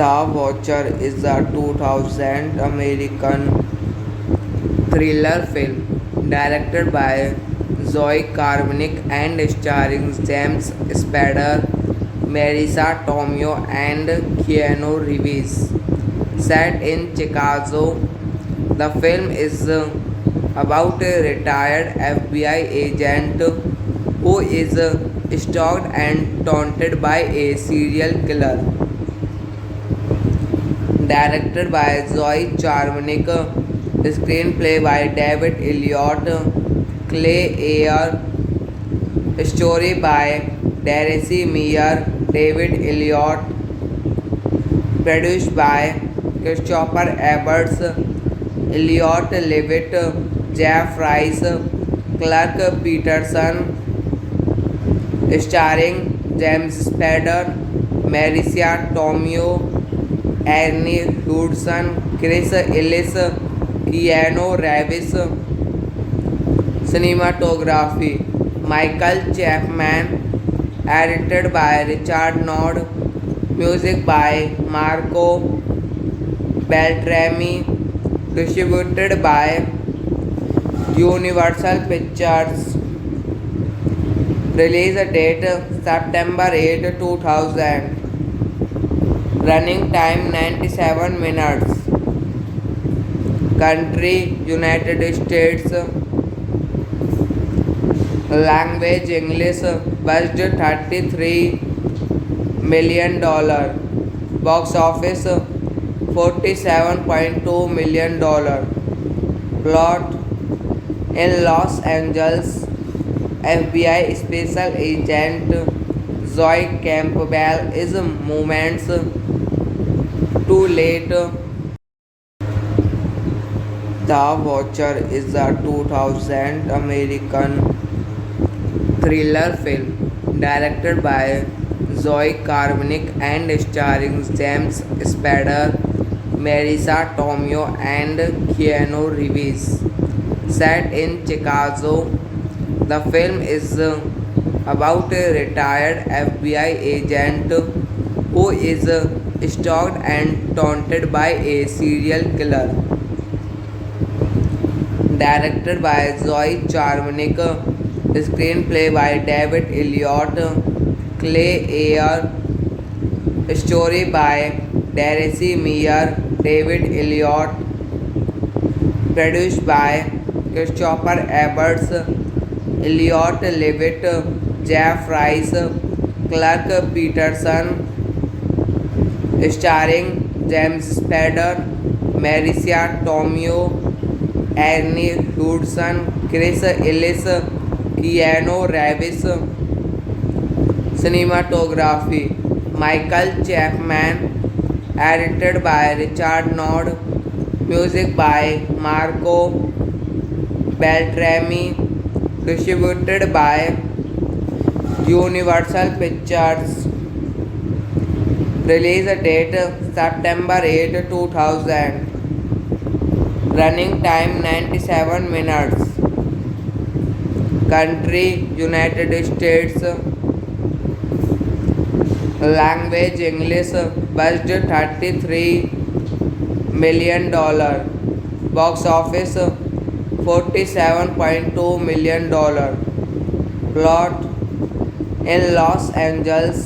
The Watcher is a 2000 American thriller film directed by Zoe Carminick and starring James Spader, Marisa Tomei, and Keanu Reeves. Set in Chicago, the film is about a retired FBI agent who is stalked and taunted by a serial killer. Directed by Zoe Charmanick, screenplay by David Elliott, Clay Ayer, story by Darcy Meyer, David Elliott, produced by Christopher Ebbers, Elliott Levitt, Jeff Rice, Clark Peterson, starring James Spader, Marisa Tomei, Ernie Hudson, Chris Ellis, Keanu Reeves. Cinematography Michael Chapman, edited by Richard Nord, music by Marco Beltrami, distributed by Universal Pictures. Release date September 8, 2000. Running time 97 minutes. Country United States. Language English. Budget $33 million. Box office $47.2 million. Plot: in Los Angeles, FBI special agent Zoe Campbell is moments too late. The Watcher is a 2000 American thriller film directed by Zoe Carminick and starring James Spader, Marisa Tomei, and Keanu Reeves. Set in Chicago, the film is about a retired FBI agent who is stalked and taunted by a serial killer. Directed by Zoe Charmanick, screenplay by David Elliott, Clay Ayer, story by Darcy Meyer, David Elliott, produced by Christopher Ebbers, Elliott Levitt, Jeff Rice, Clark Peterson, starring James Spader, Marisa Tomei, Ernie Hudson, Chris Ellis, Keanu Reeves. Cinematography Michael Chapman, edited by Richard Nord, Music by Marco Beltrami. Distributed by Universal Pictures. Release date September 8, 2000. Running time 97 minutes. Country United States. Language English. Budget $33 million. Box office $47.2 million. Plot: in Los Angeles,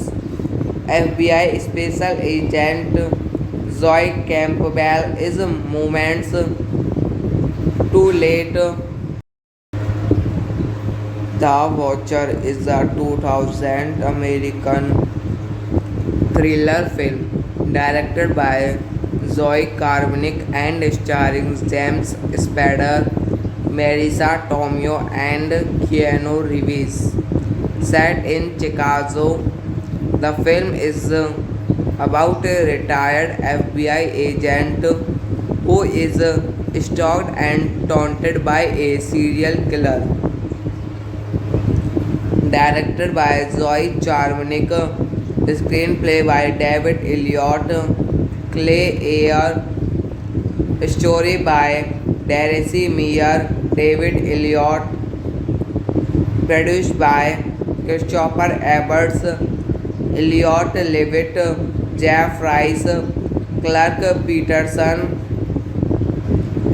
FBI special agent Zoe Campbell is moments too late. The Watcher is a 2000 American thriller film directed by Zoe Carminick and starring James Spader, Marisa Tomei, and Keanu Reeves. Set in Chicago, the film is about a retired FBI agent who is stalked and taunted by a serial killer. Directed by Zoe Charmanick, screenplay by David Elliott, Clay Ayer, story by Darcy Meyer, David Elliott, produced by Christopher Ebbers, Elliot Levitt, Jeff Rice, Clark Peterson,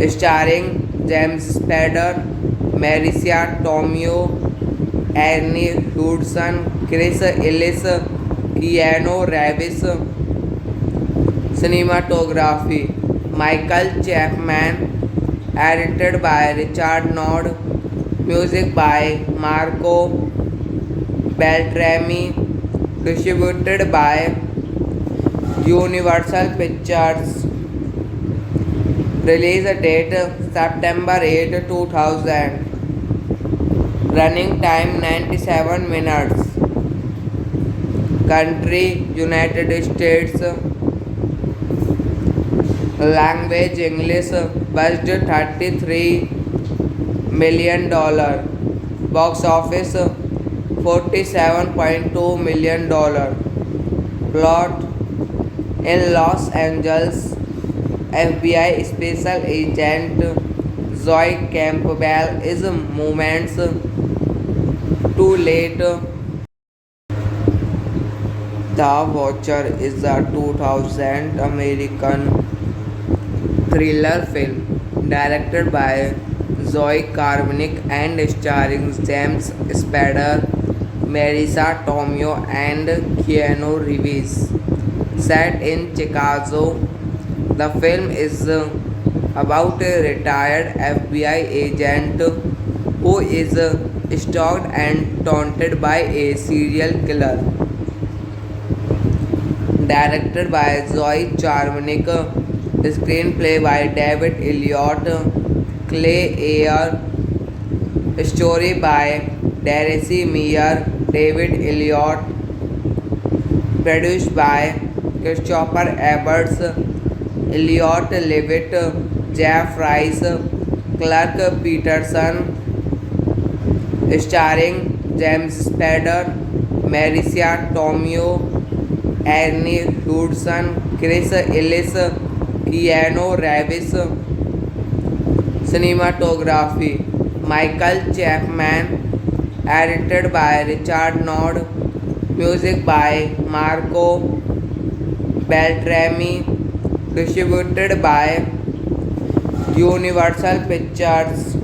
starring James Spader, Marisa Tomei, Ernie Hudson, Chris Ellis, Keanu Reeves. Cinematography Michael Chapman. Edited by Richard Nord. Music by Marco Beltrami. Distributed by Universal Pictures. Release date September 8, 2000. Running time 97 minutes. Country United States. Language English. Budget $33 million. Box office $47.2 million. Plot: in Los Angeles, FBI special agent Zoe Campbell is moments too late. The Watcher is a 2000 American thriller film directed by Zoe Carminick and starring James Spader, Marisa Tomei, and Keanu Reeves. Set in Chicago, the film is about a retired FBI agent who is stalked and taunted by a serial killer. Directed by Zoe Charmanick, screenplay by David Elliott, Clay Ayer, story by Darcy Meyer, David Elliott, produced by Christopher Ebbers, Elliot Levitt, Jeff Rice, Clark Peterson, starring James Spader, Marisa Tomei, Ernie Hudson, Chris Ellis, Keanu Reeves. Cinematography Michael Chapman. Edited by Richard Nord. Music by Marco Beltrami. Distributed by Universal Pictures.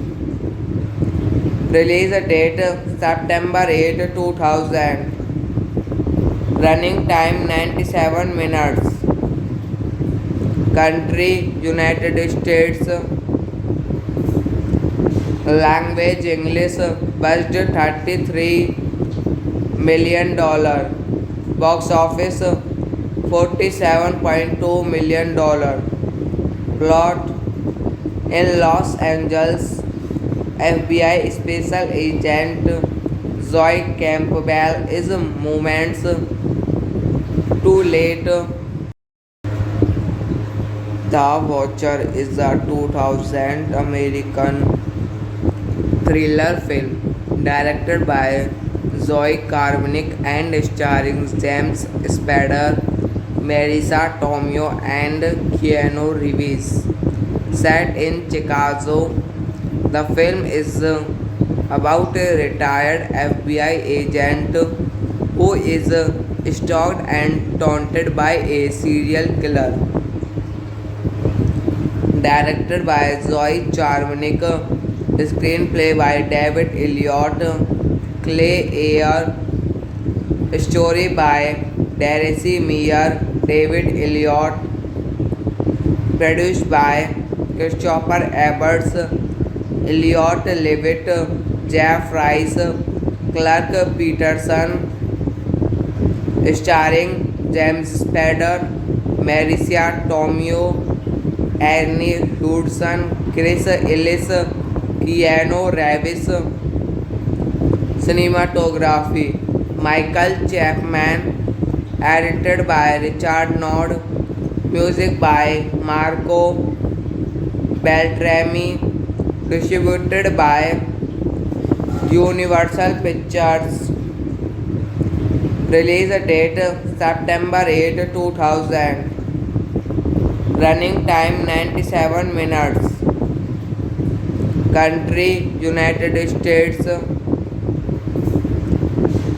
Release date September 8, 2000. Running time 97 minutes. Country United States. Language English. Budget $33 million. Box office $47.2 million. Plot: in Los Angeles, FBI special agent Zoe Campbell is moments too late. The Watcher is a 2000 American thriller film directed by Zoe Carminic and starring James Spader, Marisa Tomei, and Keanu Reeves. Set in Chicago, the film is about a retired FBI agent who is stalked and taunted by a serial killer. Directed by Zoe Charmanick, screenplay by David Elliott, Clay Ayer, story by Darcy Meyer, David Elliott, produced by Christopher Ebbers, Elliot Levitt, Jeff Rice, Clark Peterson, starring James Spader, Marisa Tomei, Ernie Hudson, Chris Ellis, Keanu Reeves. Cinematography Michael Chapman, edited by Richard Nord, music by Marco Beltrami, distributed by Universal Pictures. Release date September 8, 2000. Running time 97 minutes. Country United States.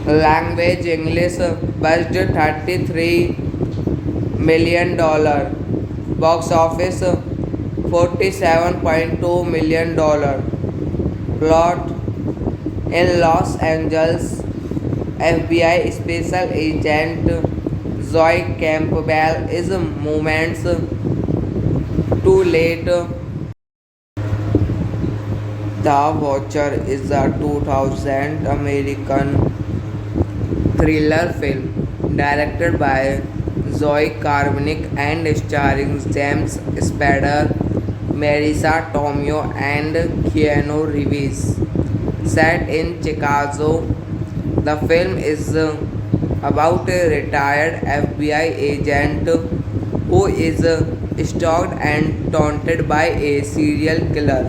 Language English. Budget $33 million. Box office $47.2 million. Plot: in Los Angeles, FBI special agent Zoe Campbell is moments too late. The Watcher is a 2000 American thriller film directed by Zoe Carminic and starring James Spader, Marisa Tomei, and Keanu Reeves. Set in Chicago, the film is about a retired FBI agent who is stalked and taunted by a serial killer.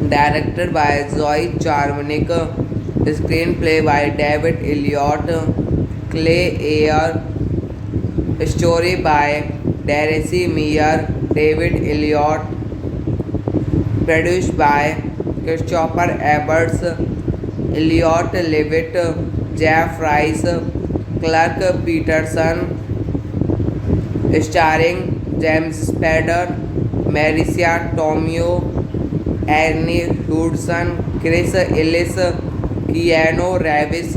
Directed by Zoe Charmanick, screenplay by David Elliott, Clay Ayer, story by Darcy Meyer, David Elliott, produced by Christopher Ebbers, Elliot Levitt, Jeff Rice, Clark Peterson, starring James Spader, Marisa Tomei, Ernie Hudson, Chris Ellis, Keanu Reeves.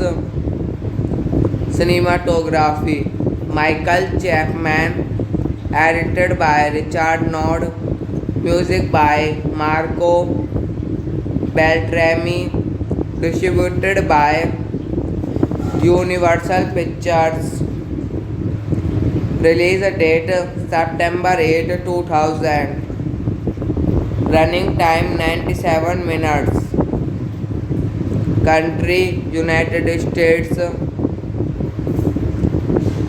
Cinematography Michael Chapman, edited by Richard Nord, music by Marco Beltrami, distributed by Universal Pictures. Release date September 8, 2000. Running time 97 minutes. Country United States.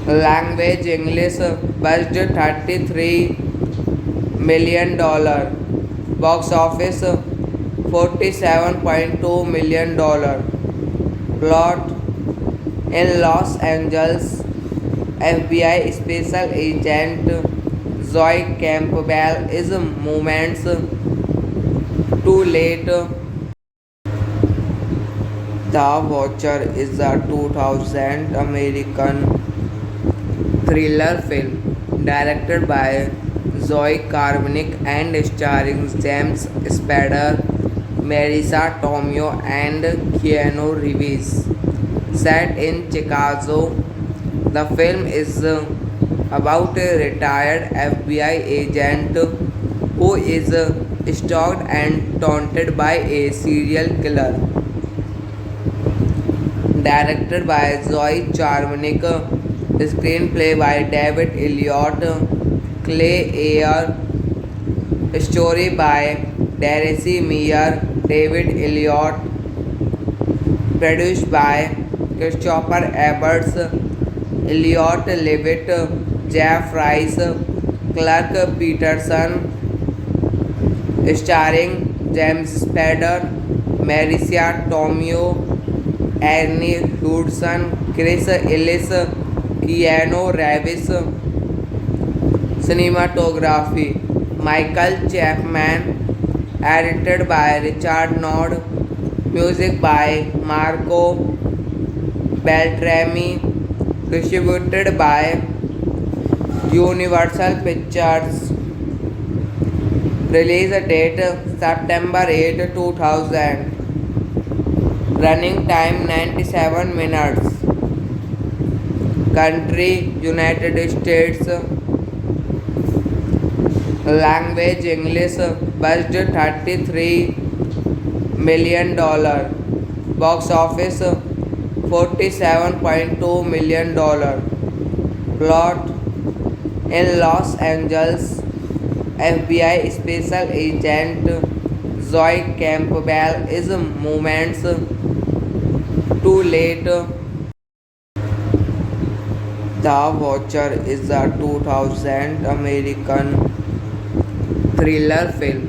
Language English. Budget $33 million. Box office $47.2 million. Plot: in Los Angeles, FBI special agent Zoe Campbell is moments too late. The Watcher is a 2000 American thriller film directed by Zoe Carminic and starring James Spader, Marisa Tomei, and Keanu Reeves. Set in Chicago, the film is about a retired FBI agent who is stalked and taunted by a serial killer. Directed by Zoe Charmanick, screenplay by David Elliott, Clay Ayer, story by Darcy Meyer, David Elliott, produced by Christopher Ebbers, Elliot Levitt, Jeff Rice, Clark Peterson, starring James Spader, Marissa Tomei, Ernie Hudson, Chris Ellis, Keanu Reeves. Cinematography Michael Chapman, edited by Richard Nord, music by Marco Beltrami, distributed by Universal Pictures. Release date September 8, 2000. Running time 97 minutes. Country United States. Language English. Budget $33 million. Box office $47.2 million. Plot: in Los Angeles, FBI special agent Zoe Campbell is moments too late. The Watcher is a 2000 American thriller film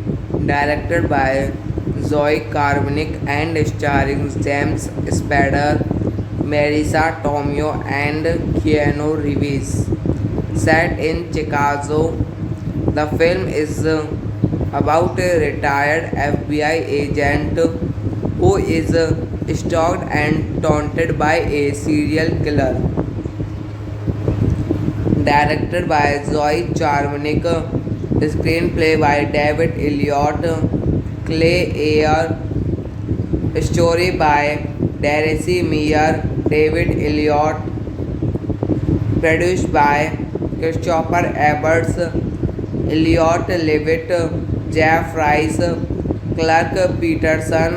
directed by Zoe Karvnik and starring James Spader, Marissa Tomei, and Keanu Reeves. Set in Chicago, the film is about a retired FBI agent who is stalked and taunted by a serial killer. Directed by Zoe Charmanick, screenplay by David Elliott, Clay Ayer, story by Darcy Meyer, David Elliott, produced by Christopher Ebbers, Elliott Levitt, Jeff Rice, Clark Peterson,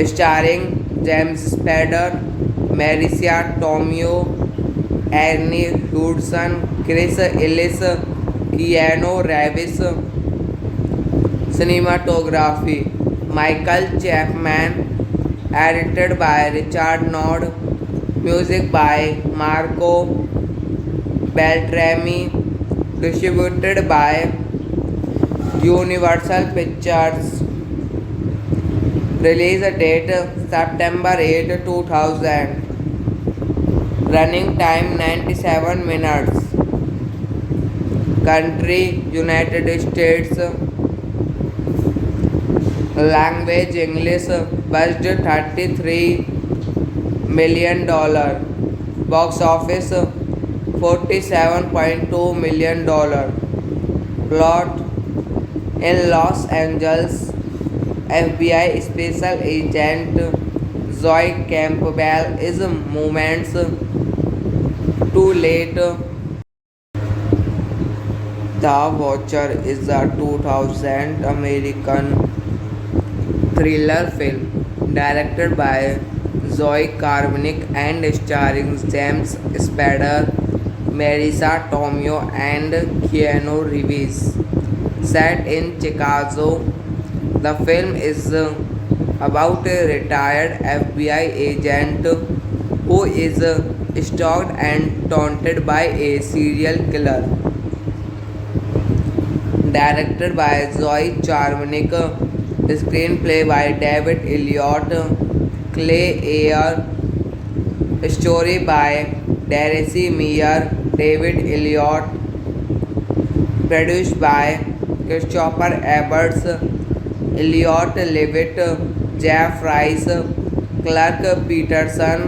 starring James Spader, Marissa Tomei, Ernie Hudson, Chris Ellis, Keanu Reeves. Cinematography Michael Chapman, edited by Richard Nord, music by Marco Beltrami, distributed by Universal Pictures. Release date September 8, 2000. Running time 97 minutes. Country United States. Language English. Budget $33 million. Box office $47.2 million. Plot: in Los Angeles, FBI special agent Zoe Campbell is moments too late. The Watcher is a 2000 American thriller film directed by Zoe Karvnik and starring James Spader, Marissa Tomei, and Keanu Reeves. Set in Chicago, the film is about a retired FBI agent who is stalked and taunted by a serial killer. Directed by Zoe Charmanick, screenplay by David Elliott, Clay Ayer, story by Darcy Meyer, David Elliott, produced by Christopher Ebbers, Elliott Levitt, Jeff Rice, Clark Peterson,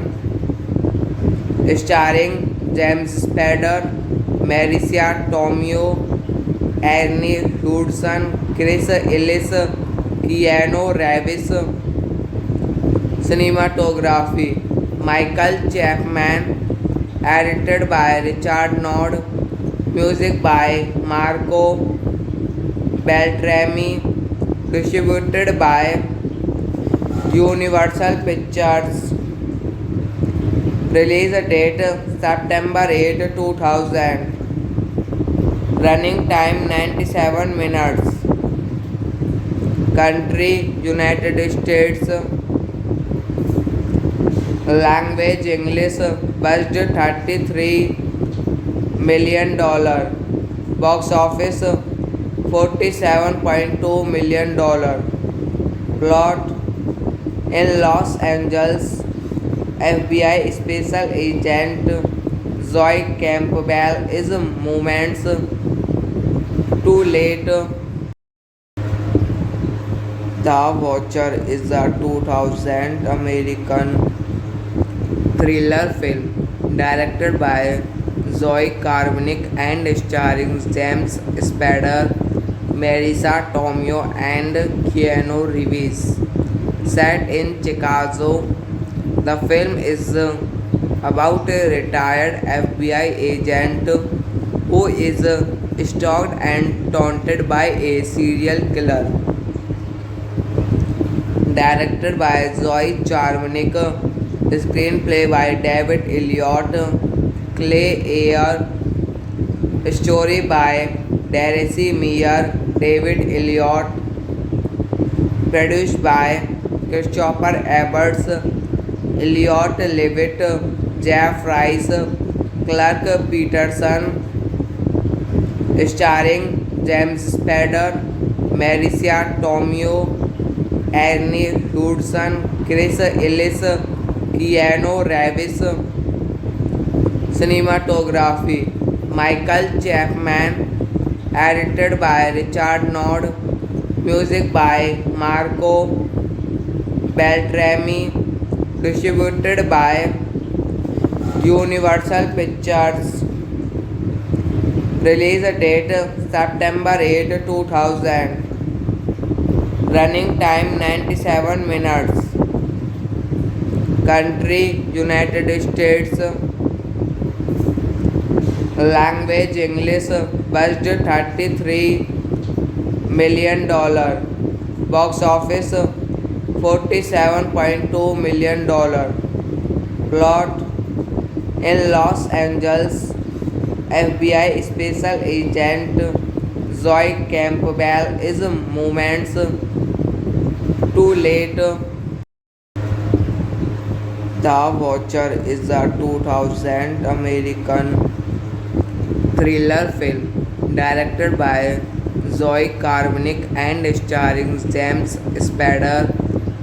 starring James Spader, Marissa Tomei, Ernie Hudson, Chris Ellis, Keanu Reeves. Cinematography Michael Chapman, edited by Richard Nord, music by Marco Beltrami, distributed by Universal Pictures. Release date September 8, 2000. Running time 97 minutes. Country United States. Language English. Budget $33 million. Box office $47.2 million. Plot: in Los Angeles, FBI special agent Zoe Campbell is moments too late. The Watcher is a 2000 American thriller film directed by Zoe Carminick and starring James Spader, Marisa Tomei, and Keanu Reeves. Set in Chicago, the film is about a retired FBI agent who is stalked and taunted by a serial killer. Directed by Zoe Charmanick, screenplay by David Elliott, Clay Ayer, story by Darcy Meyer, David Elliott, produced by Christopher Ebbers, Elliott Levitt, Jeff Rice, Clark Peterson, starring James Spader, Marisa Tomei, Ernie Hudson, Chris Ellis, Keanu Reeves. Cinematography: Michael Chapman, edited by Richard Nord, music by Marco Beltrami, distributed by Universal Pictures. Release date September 8, 2000. Running time 97 minutes. Country United States. Language English. Budget $33 million. Box office $47.2 million. Plot: in Los Angeles, FBI special agent Zoe Campbell is moments too late. The Watcher is a 2000 American thriller film directed by Zoe Carminick and starring James Spader,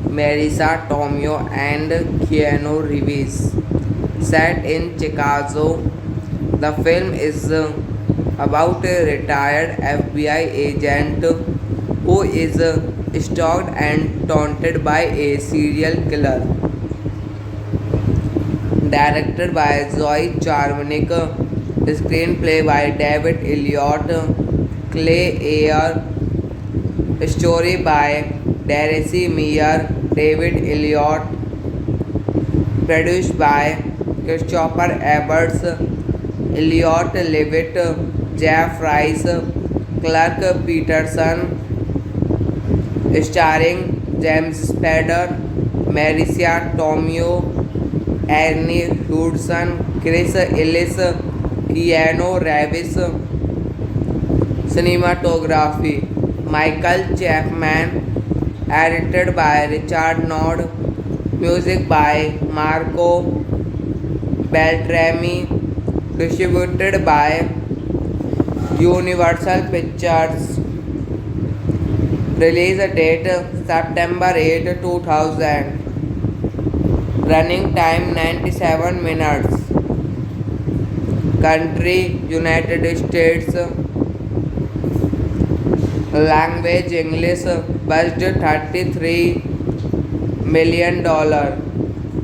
Marisa Tomei, and Keanu Reeves. Set in Chicago, the film is about a retired FBI agent who is stalked and taunted by a serial killer. Directed by Zoe Charmanick, screenplay by David Elliott, Clay Ayer, story by Darcy Meyer, David Elliott, produced by Christopher Ebbers, Elliott Levitt, Jeff Rice, Clark Peterson, starring James Spader, Marisa Tomei, Ernie Hudson, Chris Ellis, Keanu Reeves. Cinematography: Michael Chapman, edited by Richard Nord, music by Marco Beltrami, distributed by Universal Pictures. Release date September 8, 2000. Running time 97 minutes. Country United States. Language English. Budget $33 million.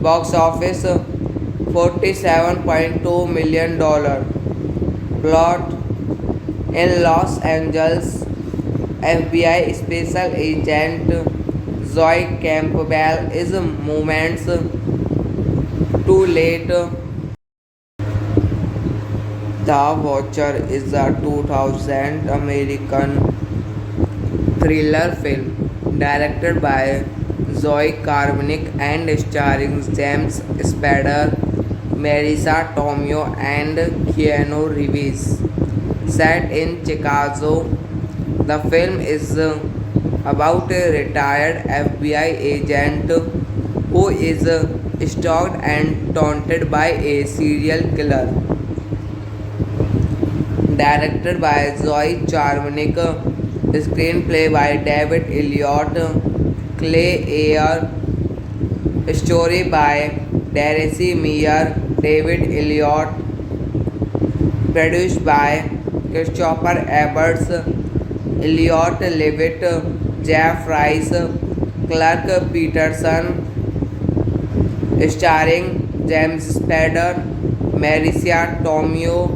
Box office $47.2 million. Plot: in Los Angeles, FBI special agent Zoe Campbell is moments too late. The Watcher is a 2000 American thriller film directed by Zoe Carminick and starring James Spader, Marisa Tomei, and Keanu Reeves. Set in Chicago, the film is about a retired FBI agent who is stalked and taunted by a serial killer. directed by Zoe Charmanick, screenplay by David Elliott, Clay Ayer, story by Darcy Meyer, David Elliott, produced by Christopher Ebbers, Elliot Levitt, Jeff Rice, Clark Peterson, starring James Spader, Marissa Tomei,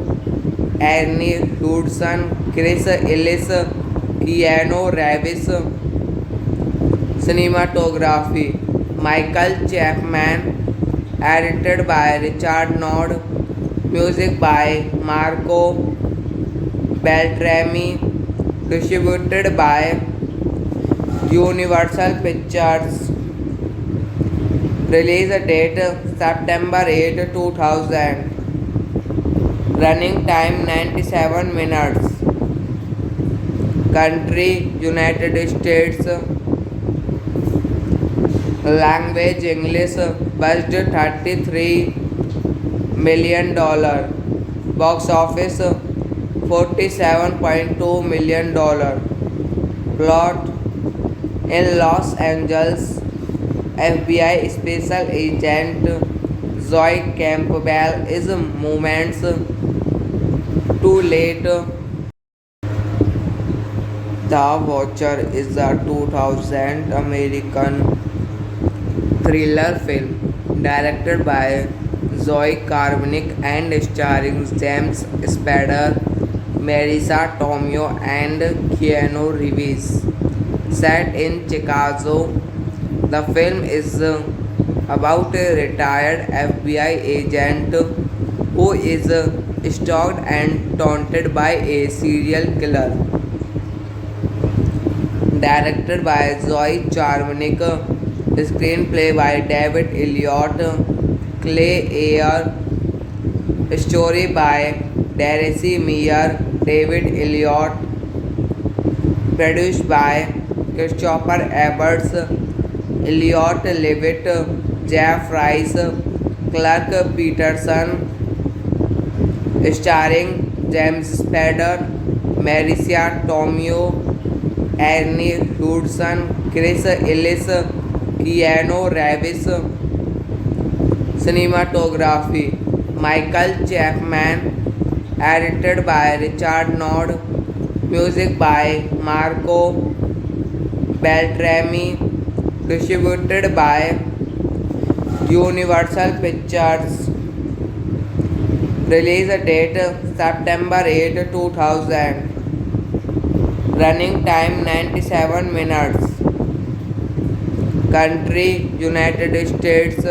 Ernie Hudson, Chris Ellis, Keanu Reeves. Cinematography Michael Chapman, edited by Richard Nord, music by Marco Beltrami, distributed by Universal Pictures. Release date September 8, 2000. Running time 97 minutes. Country United States. Language English. Budget $33 million. Box office $47.2 million. Plot: in Los Angeles, FBI special agent Zoe Campbell is moments too late. The Watcher is a 2000 American thriller film directed by Zoe Carmanick and starring James Spader, Marissa Tomei, and Keanu Reeves. Set in Chicago, the film is about a retired FBI agent who is stalked and taunted by a serial killer. Directed by Zoe Charmanick, screenplay by David Elliott, Clay Ayer, story by Darcy Meyer, David Elliott, produced by Christopher Ebbers, Elliot Levitt, Jeff Rice, Clark Peterson, starring James Spader, Marissa Tomei, Ernie Hudson, Chris Ellis, Keanu Reeves. Cinematography Michael Chapman, edited by Richard Nord, music by Marco Beltrami, distributed by Universal Pictures. Release date September 8, 2000. Running time 97 minutes. Country United States.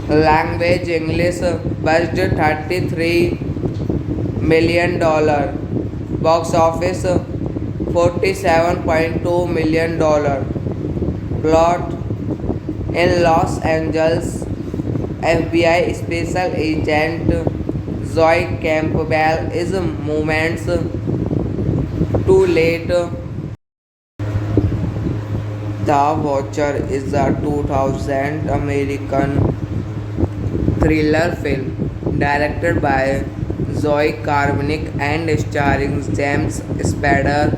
Language English. Budget $33 million. Box office $47.2 million. Plot: in Los Angeles, FBI special agent Zoe Campbell is moments too late. The Watcher is a 2000 American thriller film directed by Zoe Carmanick and starring James Spader,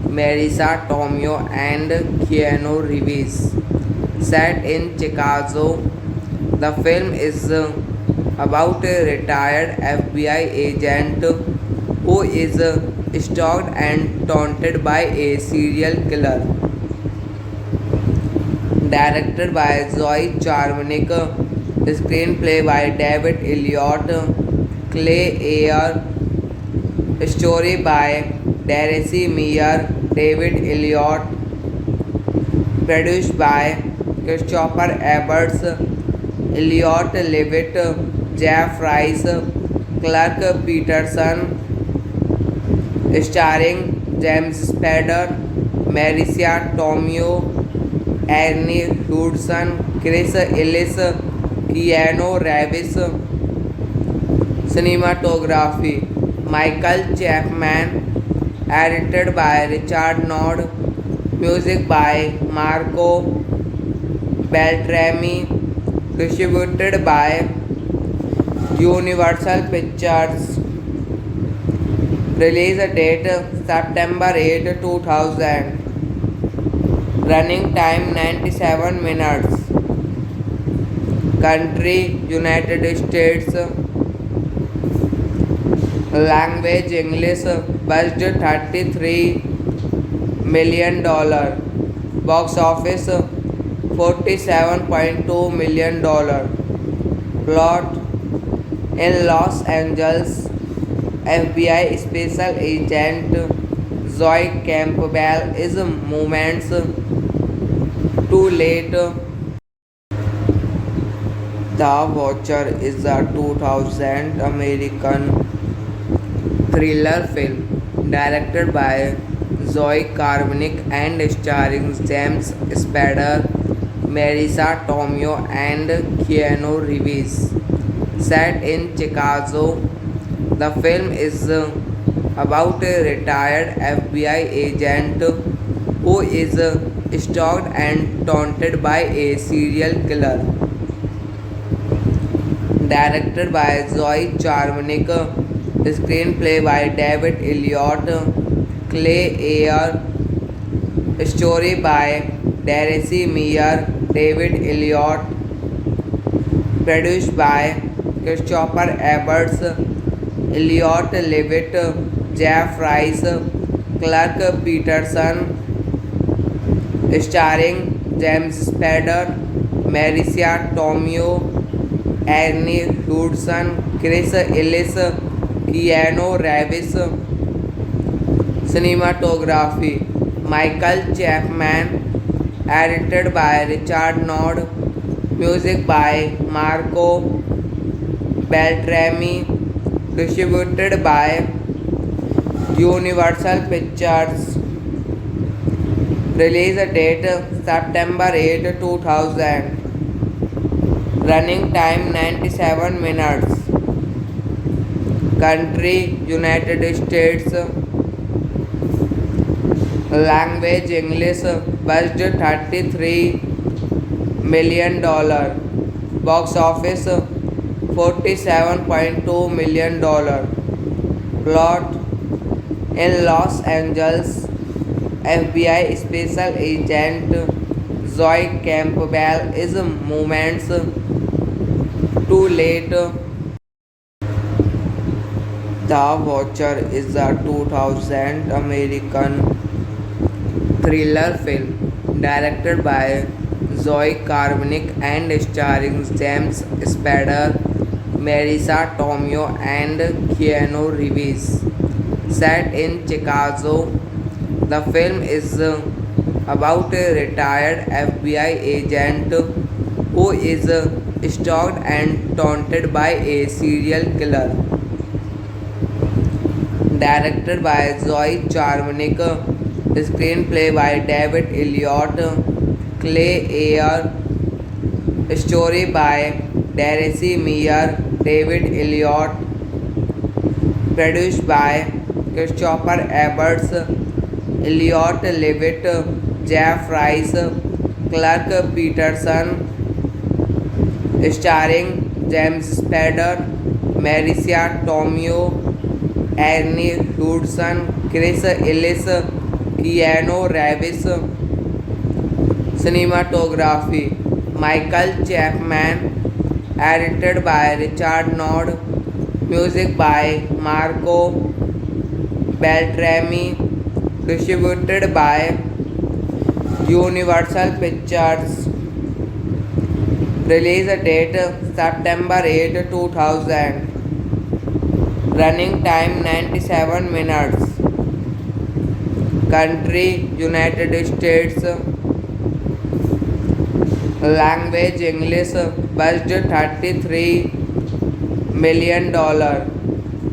Marissa Tomei, and Keanu Reeves. Set in Chicago, the film is about a retired FBI agent who is stalked and taunted by a serial killer. Directed by Zoe Charmanick, screenplay by David Elliott, Clay Ayer, story by Darcy Meyer, David Elliott, produced by Christopher Ebbers, Elliot Levitt, Jeff Rice, Clark Peterson, starring James Spader, Marissa Tomei, Ernie Hudson, Chris Ellis, Keanu Reeves. Cinematography Michael Chapman, edited by Richard Nord, music by Marco Beltrami, distributed by Universal Pictures. Release date September 8, 2000. Running time 97 minutes. Country United States. Language English. Budget $33 million. Box office $47.2 million. Plot: in Los Angeles, FBI special agent Zoe Campbell is moments too late. The Watcher is a 2000 American thriller film directed by Zoe Carminic and starring James Spader, Marisa Tomei, and Keanu Reeves. Set in Chicago, the film is about a retired FBI agent who is stalked and taunted by a serial killer. Directed by Zoe Charmanic, screenplay by David Elliott, Clay Ayer, story by Darcy Meyer, David Elliott, produced by Christopher Ebbers, Elliott Levitt, Jeff Rice, Clark Peterson, starring James Spader, Marisa Tomei, Ernie Hudson, Chris Ellis, Keanu Reeves. Cinematography Michael Chapman, edited by Richard Nord, music by Marco Beltrami, distributed by Universal Pictures. Release date September 8, 2000. Running time 97 minutes. Country United States. Language English. Budget $33 million. Box office $47.2 million. Plot: in Los Angeles, FBI special agent Zoe Campbell is moments too late. The Watcher is a 2000 American thriller film directed by Zoe Carminic and starring James Spader, Marisa Tomei, and Keanu Reeves. Set in Chicago, the film is about a retired FBI agent who is stalked and taunted by a serial killer. Directed by Zoe Charmanic, screenplay by David Elliott, Clay Ayer, story by Darcy Meyer, David Elliott, produced by Christopher Ebbers, Elliott Levitt, Jeff Rice, Clark Peterson, starring James Spader, Marisa Tomei, Ernie Hudson, Chris Ellis, Keanu Reeves. Cinematography Michael Chapman, edited by Richard Nord, music by Marco Beltrami, distributed by Universal Pictures. Release date September 8, 2000. Running time 97 minutes. Country United States. Language English. Budget $33 million.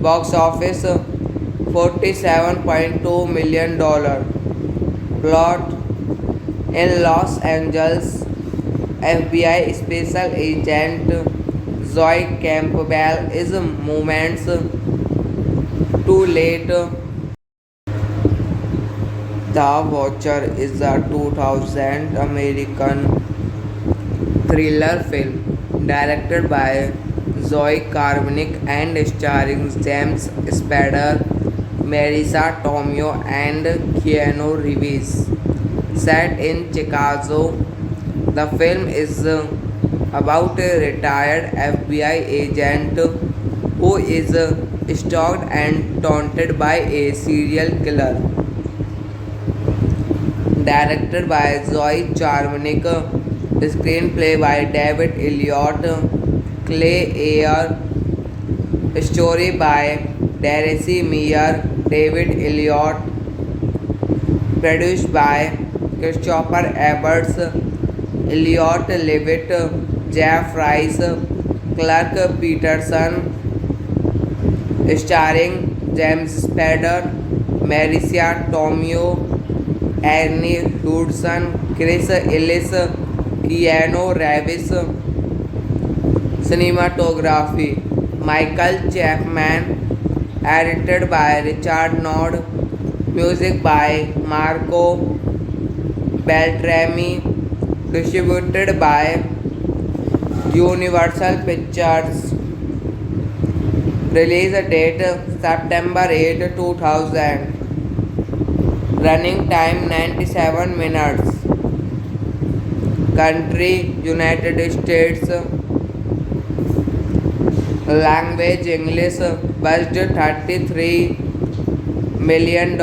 Box office $47.2 million. Plot: in Los Angeles, FBI special agent Zoe Campbell is moments too late. The Watcher is a 2000 American thriller film directed by Zoe Carminic and starring James Spader, Marisa Tomei and Keanu Reeves. Set in Chicago, the film is about a retired FBI agent who is stalked and taunted by a serial killer. Directed by Zoe Charmanick, screenplay by David Elliott, Clay Ayer, story by Darcy Meyer, David Elliott, produced by Christopher Ebbers, Elliot Levitt, Jeff Rice, Clark Peterson, starring James Spader, Marisa Tomei, Ernie Hudson, Chris Ellis, Keanu Reeves. Cinematography Michael Chapman, edited by Richard Nord, music by Marco Beltrami, distributed by Universal Pictures. Release date September 8, 2000. Running time 97 minutes. Country United States. Language English. Budget $33 million.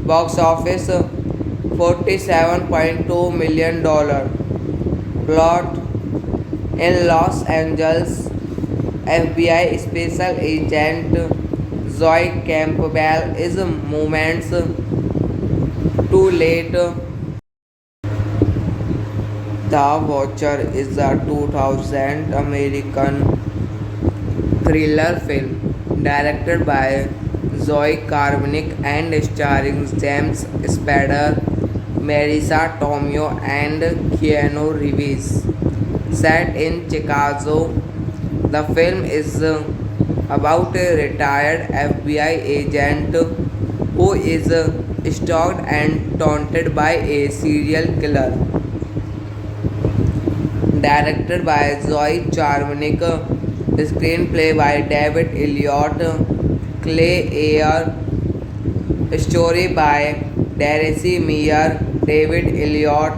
Box office $47.2 million. Plot: in Los Angeles, FBI special agent Zoe Campbell is moments too late. The Watcher is a 2000 American thriller film directed by Zoe Carmanick and starring James Spader, Marisa Tomei and Keanu Reeves. Set in Chicago, the film is about a retired FBI agent who is stalked and taunted by a serial killer. Directed by Zoe Charmanick, screenplay by David Elliott, Clay Ayer, story by Darcy Meyer, David Elliott,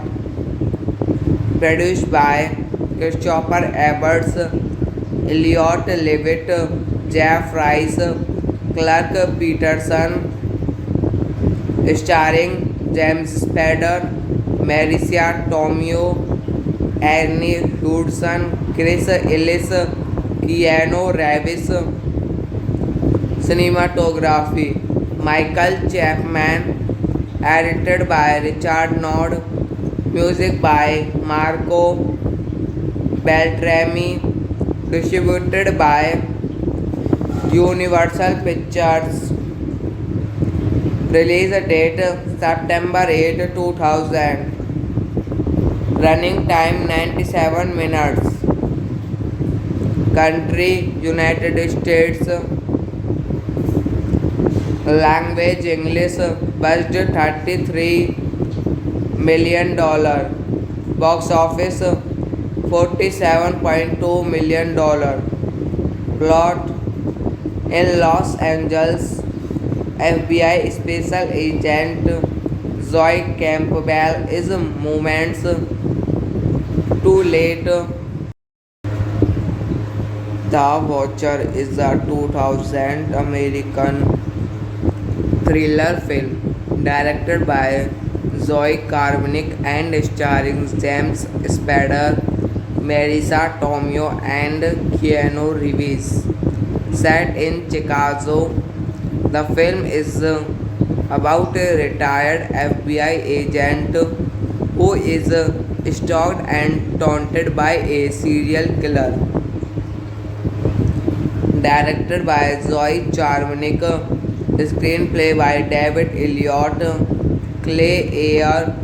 produced by Christopher Ebbers, Elliot Levitt, Jeff Rice, Clark Peterson, starring James Spader, Marisa Tomei, Ernie Hudson, Chris Ellis, Keanu Reeves. Cinematography Michael Chapman, edited by Richard Nord, music by Marco Beltrami, distributed by Universal Pictures. Release date September 8, 2000. Running time 97 minutes. Country United States. Language English. Budget $33 million. Box office $47.2 million. Plot: in Los Angeles, FBI special agent Zoe Campbell is moments too late. The Watcher is a 2000 American thriller film directed by Zoe Carmanick and starring James Spader, Marisa Tomei and Keanu Reeves. Set in Chicago, the film is about a retired FBI agent who is stalked and taunted by a serial killer. Directed by Zoe Charmanick, screenplay by David Elliott, Clay Ayer,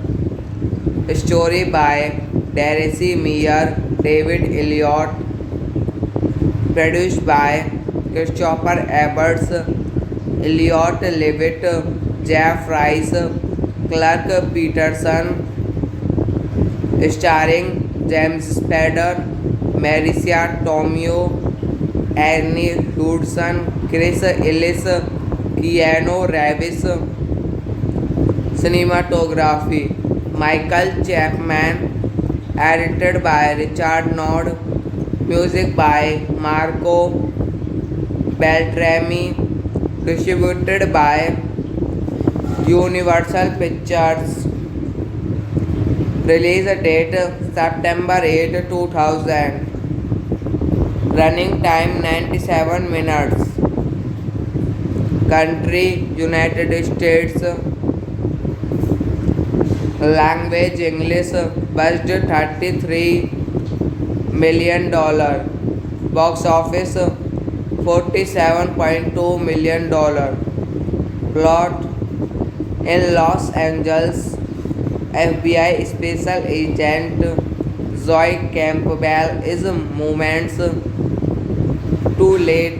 story by Darcy Meyer, David Elliott, produced by Christopher Ebbers, Elliot Levitt, Jeff Rice, Clark Peterson, starring James Spader, Marisa Tomei, Ernie Hudson, Chris Ellis, Keanu Reeves. Cinematography Michael Chapman. Edited by Richard Nord. Music by Marco Beltrami. Distributed by Universal Pictures. Release date September 8, 2000. Running time 97 minutes. Country United States. Language English. Budget $33 million. Box office $47.2 million. Plot in Los Angeles, FBI special agent Zoe Campbell is moments too late.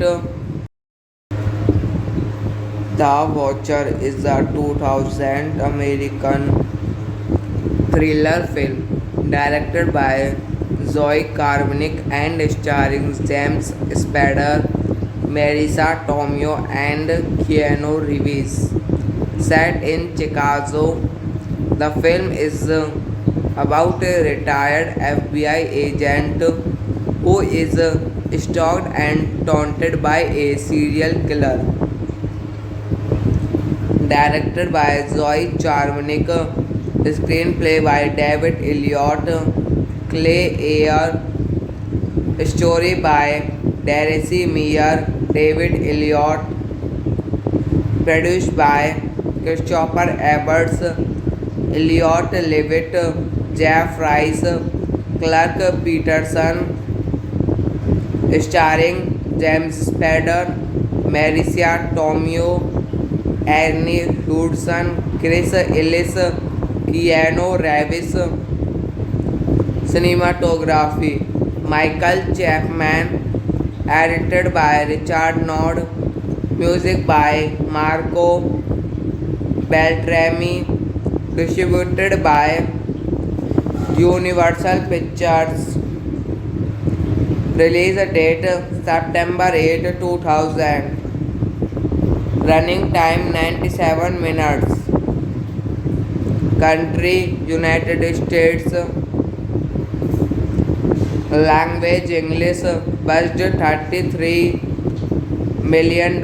The Watcher is a 2000 American thriller film directed by Zoe Carminick and starring James Spader, Marisa Tomei, and Keanu Reeves. Set in Chicago, the film is about a retired FBI agent who is stalked and taunted by a serial killer. Directed by Zoe Charmanick, screenplay by David Elliott, Clay Ayer, story by Darcy Meyer, David Elliott, produced by Christopher Ebbers, Elliot Levitt, Jeff Rice, Clark Peterson, starring James Spader, Marisa Tomei, Ernie Hudson, Chris Ellis, Keanu Reeves. Cinematography Michael Chapman. Edited by Richard Nord. Music by Marco Beltrami. Distributed by Universal Pictures. Release date September 8, 2000. Running time 97 minutes. Country United States. Language English. Budget $33 million.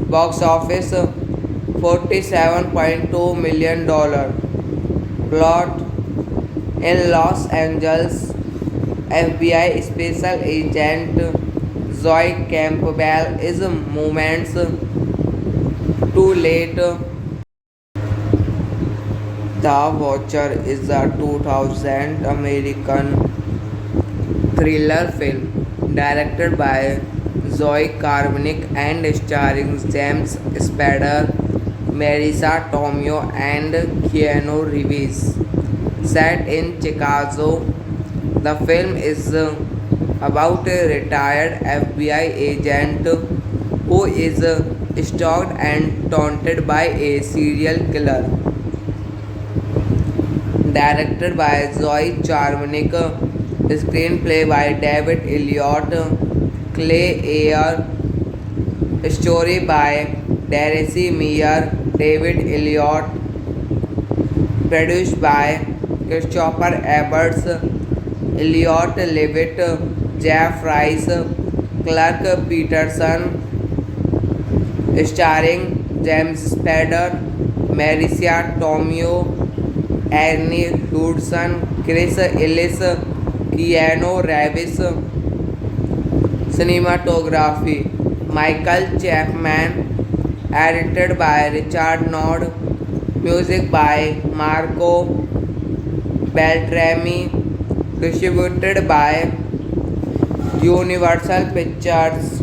Box office $47.2 million. Plot in Los Angeles, FBI special agent Zoe Campbell is moments too late. The Watcher is a 2000 American thriller film directed by Zoe Carminick and starring James Spader, Marisa Tomei, and Keanu Reeves. Set in Chicago, the film is about a retired FBI agent who is stalked and taunted by a serial killer. Directed by Zoe Charmanick, screenplay by David Elliott, Clay Ayer, story by Darcy Meyer, David Elliott, produced by Christopher Ebbers, Elliot Levitt, Jeff Rice, Clark Peterson, starring James Spader, Marisa Tomei, Ernie Hudson, Chris Ellis, Keanu Reeves. Cinematography Michael Chapman. Edited by Richard Nord. Music by Marco Beltrami. Distributed by Universal Pictures.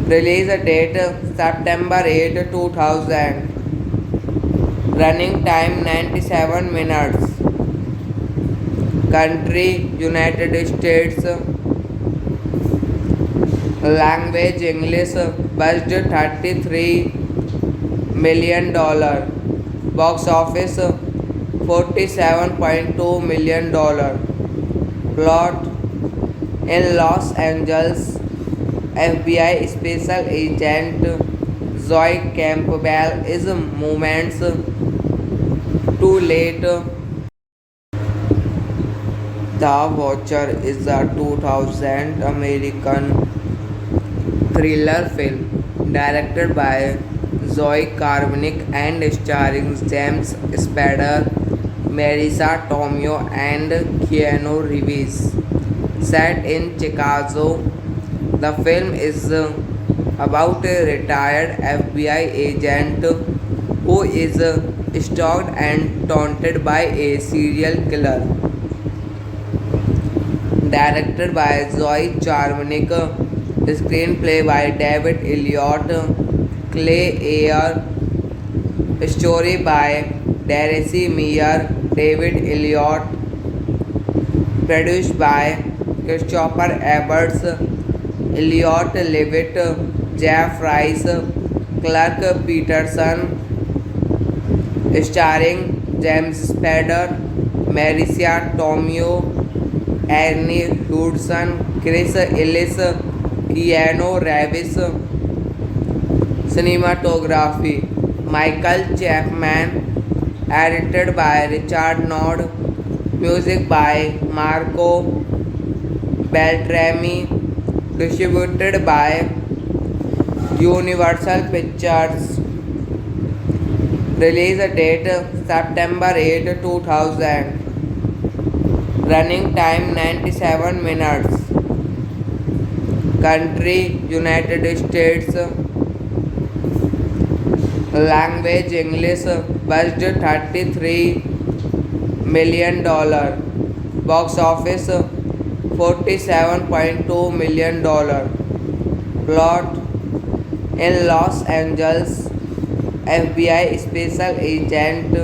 Release date September 8, 2000. Running time 97 minutes. Country United States. Language English. Budget $33 million. Box office $47.2 million. Plot in Los Angeles, FBI Special Agent Zoe Campbell is moments too late. The Watcher is a 2000 American thriller film directed by Zoe Carminick and starring James Spader, Marisa Tomei, and Keanu Reeves. Set in Chicago, the film is about a retired FBI agent who is stalked and taunted by a serial killer. Directed by Zoe Charmanick, screenplay by David Elliott, Clay Ayer, story by Darcy Meyer, David Elliott, produced by Christopher Ebbers, Elliot Levitt, Jeff Rice, Clark Peterson, starring James Spader, Marisa Tomei, Ernie Hudson, Chris Ellis, Keanu Reeves. Cinematography Michael Chapman, edited by Richard Nord, music by Marco Beltrami, distributed by Universal Pictures. Release date September 8, 2000. Running time 97 minutes. Country United States. Language English. Budget $33 million. Box office $47.2 million. Plot: in Los Angeles, FBI Special Agent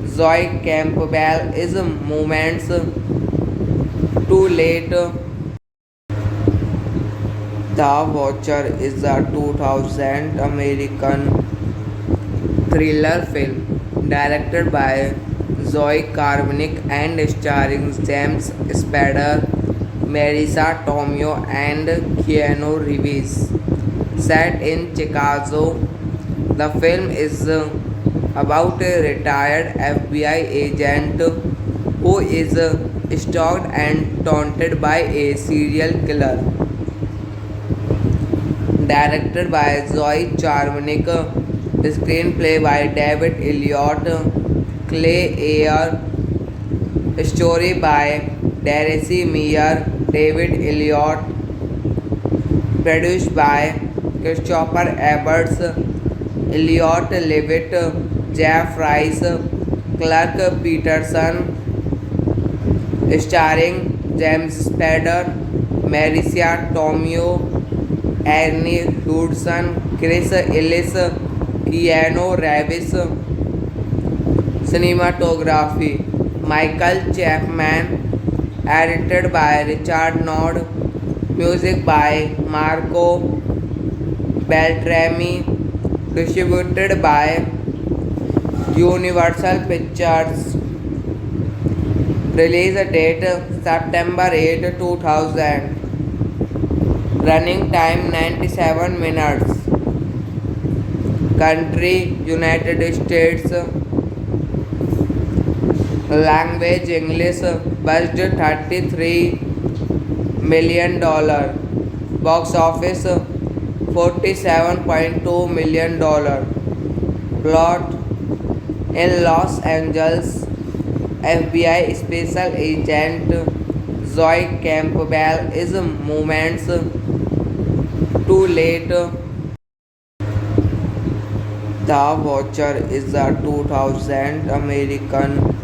Zoe Campbell is moments too late. The Watcher is a 2000 American thriller film directed by Zoe Carminick and starring James Spader, Marisa Tomei, and Keanu Reeves. Set in Chicago, the film is about a retired FBI agent who is stalked and taunted by a serial killer. Directed by Zoe Charmanick, screenplay by David Elliott, Clay Ayer, story by Darcy Meyer, David Elliott, produced by Christopher Ebbers, Elliot Levitt, Jeff Rice, Clark Peterson, starring James Spader, Marisa Tomei, Ernie Hudson, Chris Ellis, Keanu Reeves. Cinematography Michael Chapman, edited by Richard Nord, music by Marco Beltrami, distributed by Universal Pictures. Release date September 8, 2000. Running time 97 minutes. Country United States. Language English. Budget $33 million. Box office $47.2 million. Plot: in Los Angeles, FBI Special Agent Zoe Campbell is moments too late. The Watcher is a 2000 American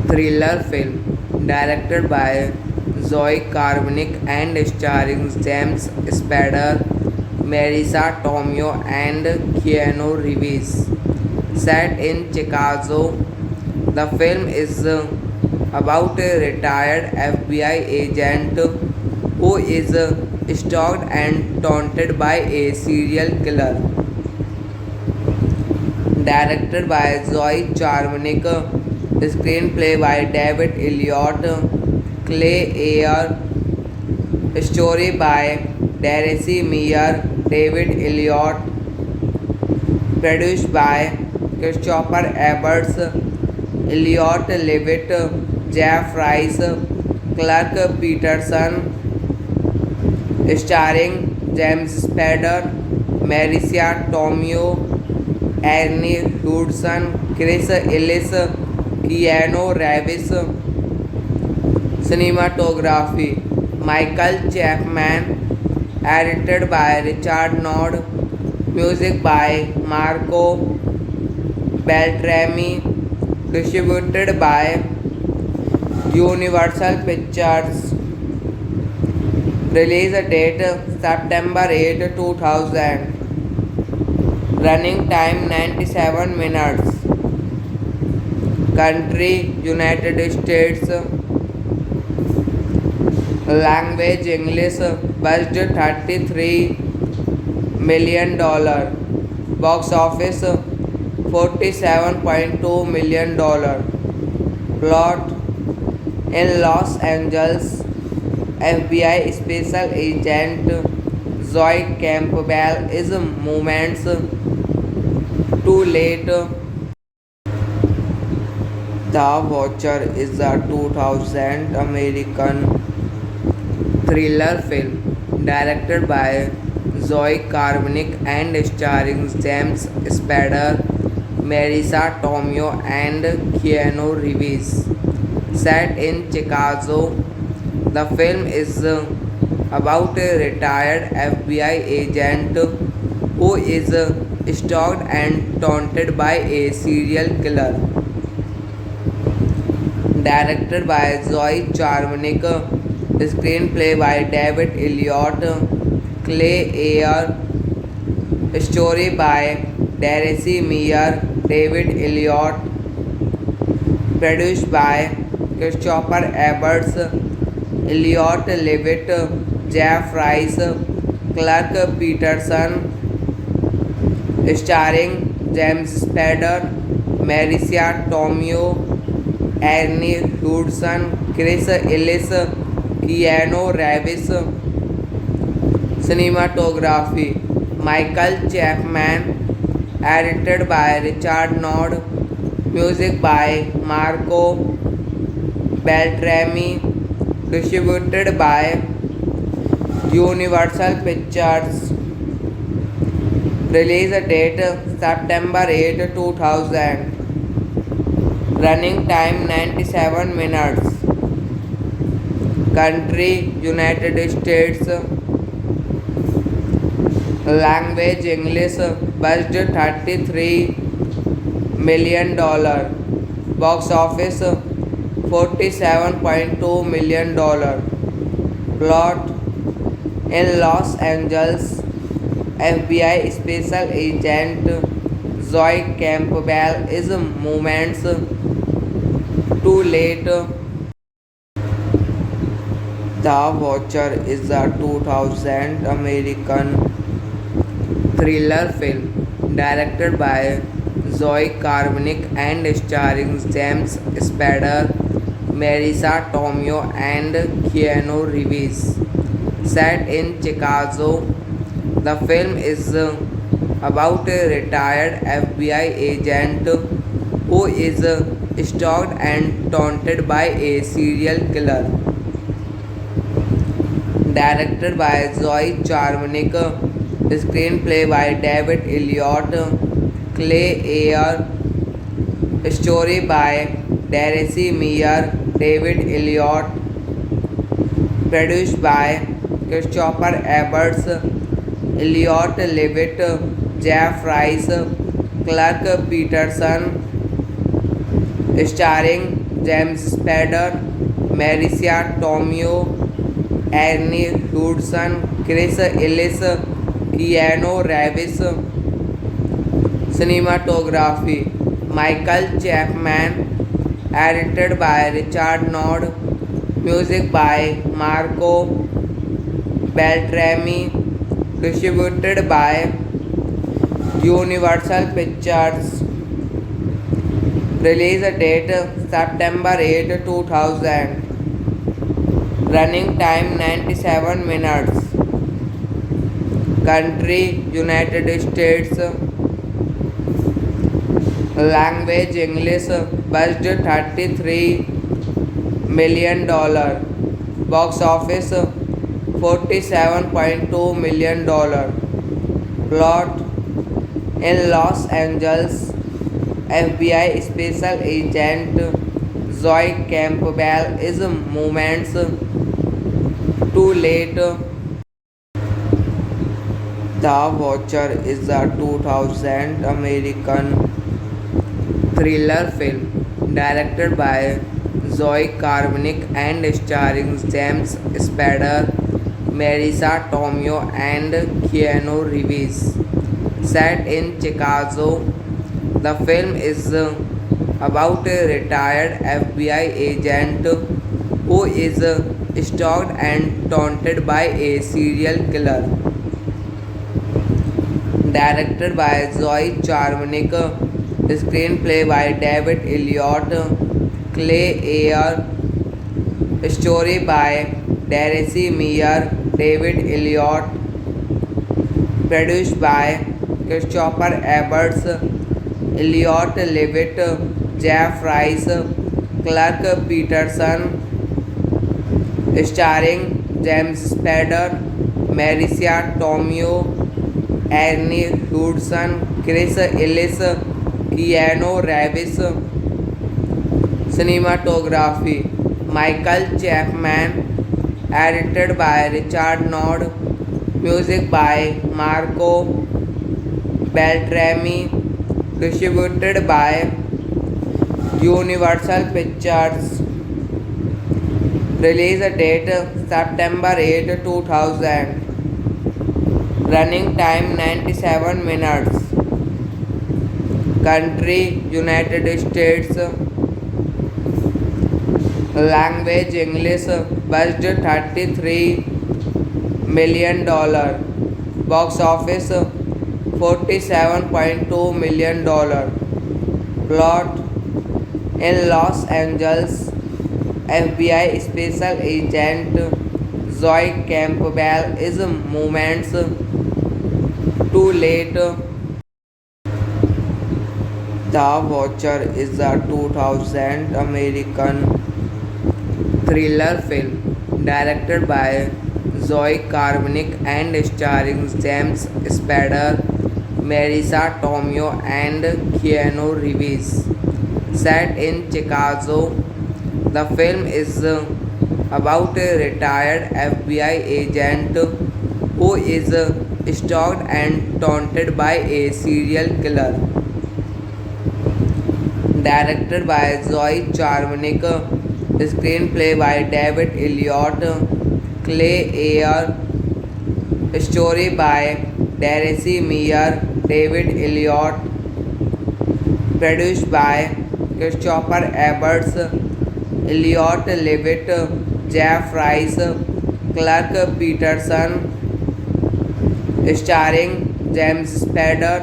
thriller film directed by Zoe Carminick and starring James Spader, Marisa Tomei, and Keanu Reeves. Set in Chicago, the film is about a retired FBI agent who is stalked and taunted by a serial killer. Directed by Zoe Charmanick, screenplay by David Elliott, Clay Ayer, story by Darcy Meyer, David Elliott, produced by Christopher Ebbers, Elliot Levitt, Jeff Rice, Clark Peterson, starring James Spader, Marissa Tomei, Ernie Hudson, Chris Ellis, Keanu Reeves. Cinematography Michael Chapman, edited by Richard Nord, music by Marco Beltrami, distributed by Universal Pictures. Release date September 8, 2000. Running time 97 minutes. Country United States. Language English. Budget $33 million. Box office $47.2 million. Plot: in Los Angeles, FBI special agent Zoe Campbell is moments too late. The Watcher is a 2000 American thriller film directed by Zoe Karvnik and starring James Spader, Marissa Tomei, and Keanu Reeves. Set in Chicago, the film is about a retired FBI agent who is stalked and taunted by a serial killer. Directed by Zoe Charmanick, screenplay by David Elliott, Clay Ayer, story by Darcy Meyer, David Elliott, produced by Christopher Ebbers, Elliot Levitt, Jeff Rice, Clark Peterson, starring James Spader, Marissa Tomei, Ernie Hudson, Chris Ellis, Keanu Reeves. Cinematography Michael Chapman, edited by Richard Nord, music by Marco Beltrami, distributed by Universal Pictures. Release date September 8, 2000. Running time 97 minutes. Country United States. Language English. Budget $33 million. Box office $47.2 million. Plot: in Los Angeles, FBI special agent Zoe Campbell is moments too late. The Watcher is a 2000 American thriller film directed by Zoe Karvnik and starring James Spader, Marissa Tomei, and Keanu Reeves. Set in Chicago, the film is about a retired FBI agent who is stalked and taunted by a serial killer. Directed by Zoe Charmanick, screenplay by David Elliott, Clay Ayer, story by Darcy Meyer, David Elliott, produced by Christopher Ebbers, Elliot Levitt, Jeff Rice, Clark Peterson, starring James Spader, Marissa Tomei, Ernie Hudson, Chris Ellis, Keanu Reeves. Cinematography Michael Chapman, edited by Richard Nord, music by Marco Beltrami, distributed by Universal Pictures. Release date September 8, 2000. Running time 97 minutes. Country United States. Language English. Budget $33 million. Box office $47.2 million. Plot: in Los Angeles, FBI special agent Zoe Campbell is moments too late. The Watcher is a 2000 American thriller film directed by Zoe Carminick and starring James Spader, Marisa Tomei, and Keanu Reeves. Set in Chicago, the film is about a retired FBI agent who is stalked and taunted by a serial killer. Directed by Zoe Charmanick, screenplay by David Elliott, Clay Ayer, story by Darcy Meyer, David Elliott, produced by Christopher Ebbers, Elliot Levitt, Jeff Rice, Clark Peterson, starring James Spader, Marisa Tomei, Ernie Hudson, Chris Ellis, Keanu Reeves. Cinematography Michael Chapman, edited by Richard Nord, music by Marco Beltrami, distributed by Universal Pictures. Release date September 8, 2000. Running time 97 minutes. Country United States. Language English. Budget $33 million. Box office $47.2 million. Plot: in Los Angeles, FBI special agent Zoe Campbell is moments too late. The Watcher is a 2000 American thriller film directed by Zoe Carminick and starring James Spader, Marisa Tomei, and Keanu Reeves. Set in Chicago, the film is about a retired FBI agent who is stalked and taunted by a serial killer. Directed by Zoe Charmanick, screenplay by David Elliott, Clay Ayer, story by Darcy Meyer, David Elliott, produced by Christopher Ebbers, Elliot Levitt, Jeff Rice, Clark Peterson, starring James Spader,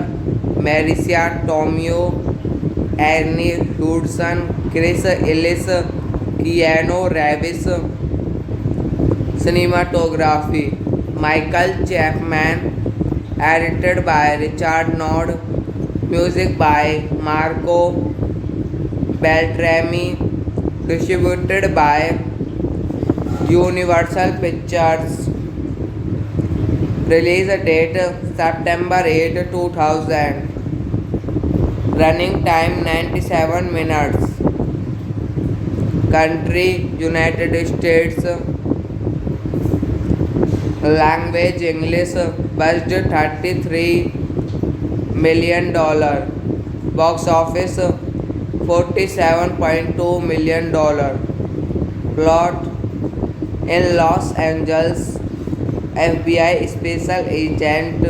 Marisa Tomei, Ernie Hudson, Chris Ellis, Keanu Reeves. Cinematography Michael Chapman, edited by Richard Nord, music by Marco Beltrami, distributed by Universal Pictures. Release date September 8, 2000. Running time 97 minutes. Country United States. Language English. Budget $33 million. Box office $47.2 million. Plot: in Los Angeles, FBI special agent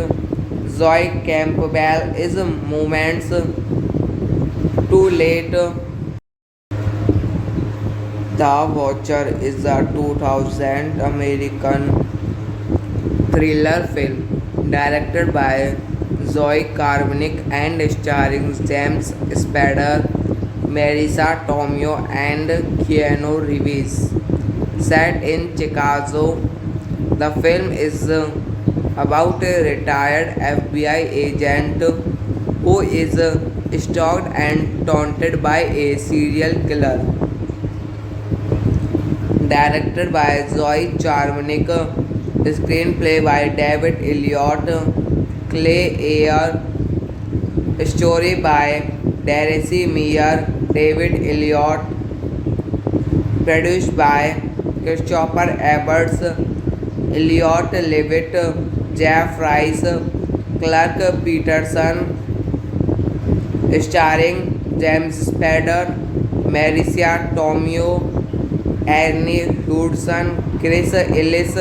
Zoe Campbell is moments too late. The Watcher is a 2000 American thriller film directed by Zoe Carminick and starring James Spader, Marisa Tomei, and Keanu Reeves. Set in Chicago, the film is about a retired FBI agent who is stalked and taunted by a serial killer. Directed by Zoe Charmanick, screenplay by David Elliott, Clay Ayer, story by Darcy Meyer, David Elliott, produced by Christopher Ebbers, Elliot Levitt, Jeff Rice, Clark Peterson, starring James Spader, Marissa Tomei, Ernie Hudson, Chris Ellis,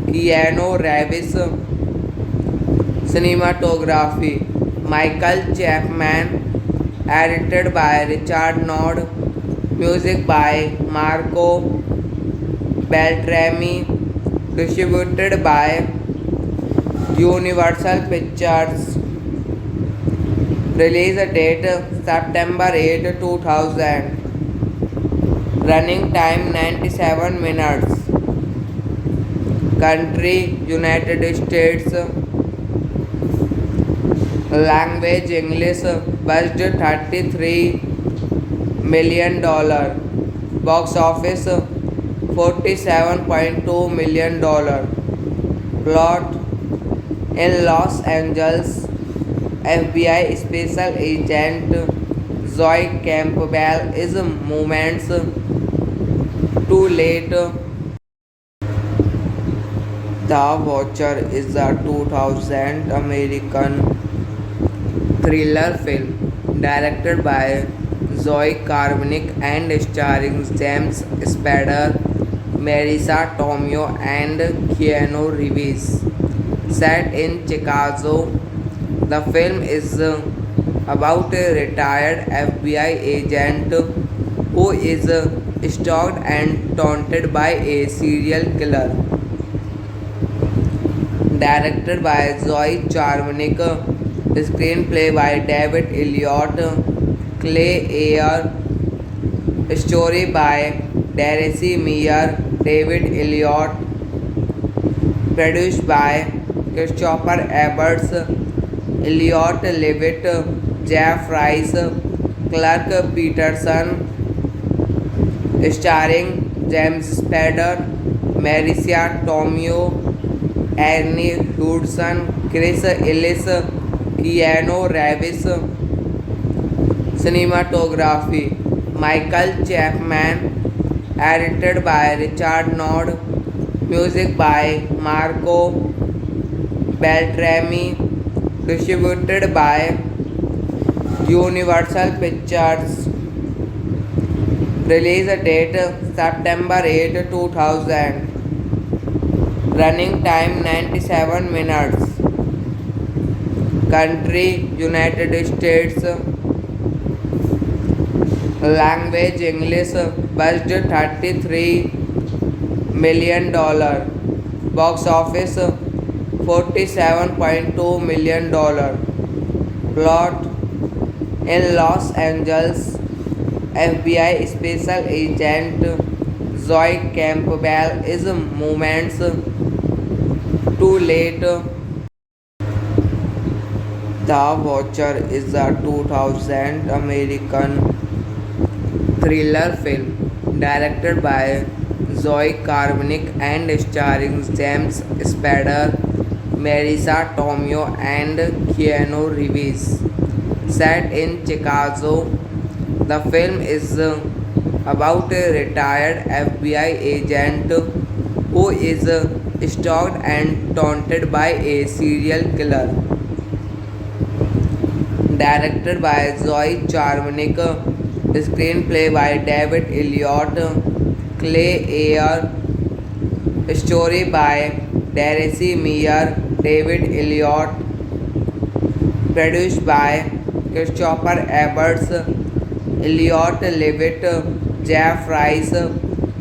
Keanu Reeves. Cinematography Michael Chapman, edited by Richard Nord, music by Marco Beltrami, distributed by Universal Pictures. Release date September 8, 2000. Running time 97 minutes. Country United States. Language English. Budget $33 million. Box office $47.2 million. Plot: in Los Angeles, FBI Special Agent Zoe Campbell is moments too late. The Watcher is a 2000 American thriller film directed by Zoe Carmanick and starring James Spader, Marissa Tomei, and Keanu Reeves. Set in Chicago, the film is about a retired FBI agent who is stalked and taunted by a serial killer. Directed by Zoe Charmanick, screenplay by David Elliott, Clay Ayer, story by Darcy Meyer, David Elliott, produced by Christopher Ebbers, Elliot Levitt, Jeff Rice, Clark Peterson, starring James Spader, Marissa Tomei, Ernie Hudson, Chris Ellis, Keanu Reeves. Cinematography Michael Chapman, edited by Richard Nord, music by Marco Beltrami, distributed by Universal Pictures. Release date September 8, 2000. Running time 97 minutes. Country United States. Language English. Budget $33 million. Box office $47.2 million. Plot: in Los Angeles, FBI Special Agent Zoe Campbell is moments too late. The Watcher is a 2000 American thriller film directed by Zoe Carmanick and starring James Spader, Marissa Tomei, and Keanu Reeves. Set in Chicago, the film is about a retired FBI agent who is stalked and taunted by a serial killer. Directed by Zoe Charmanick, screenplay by David Elliott, Clay Ayer, story by Darcy Meyer, David Elliott, produced by Christopher Ebbers, Elliot Levitt, Jeff Rice,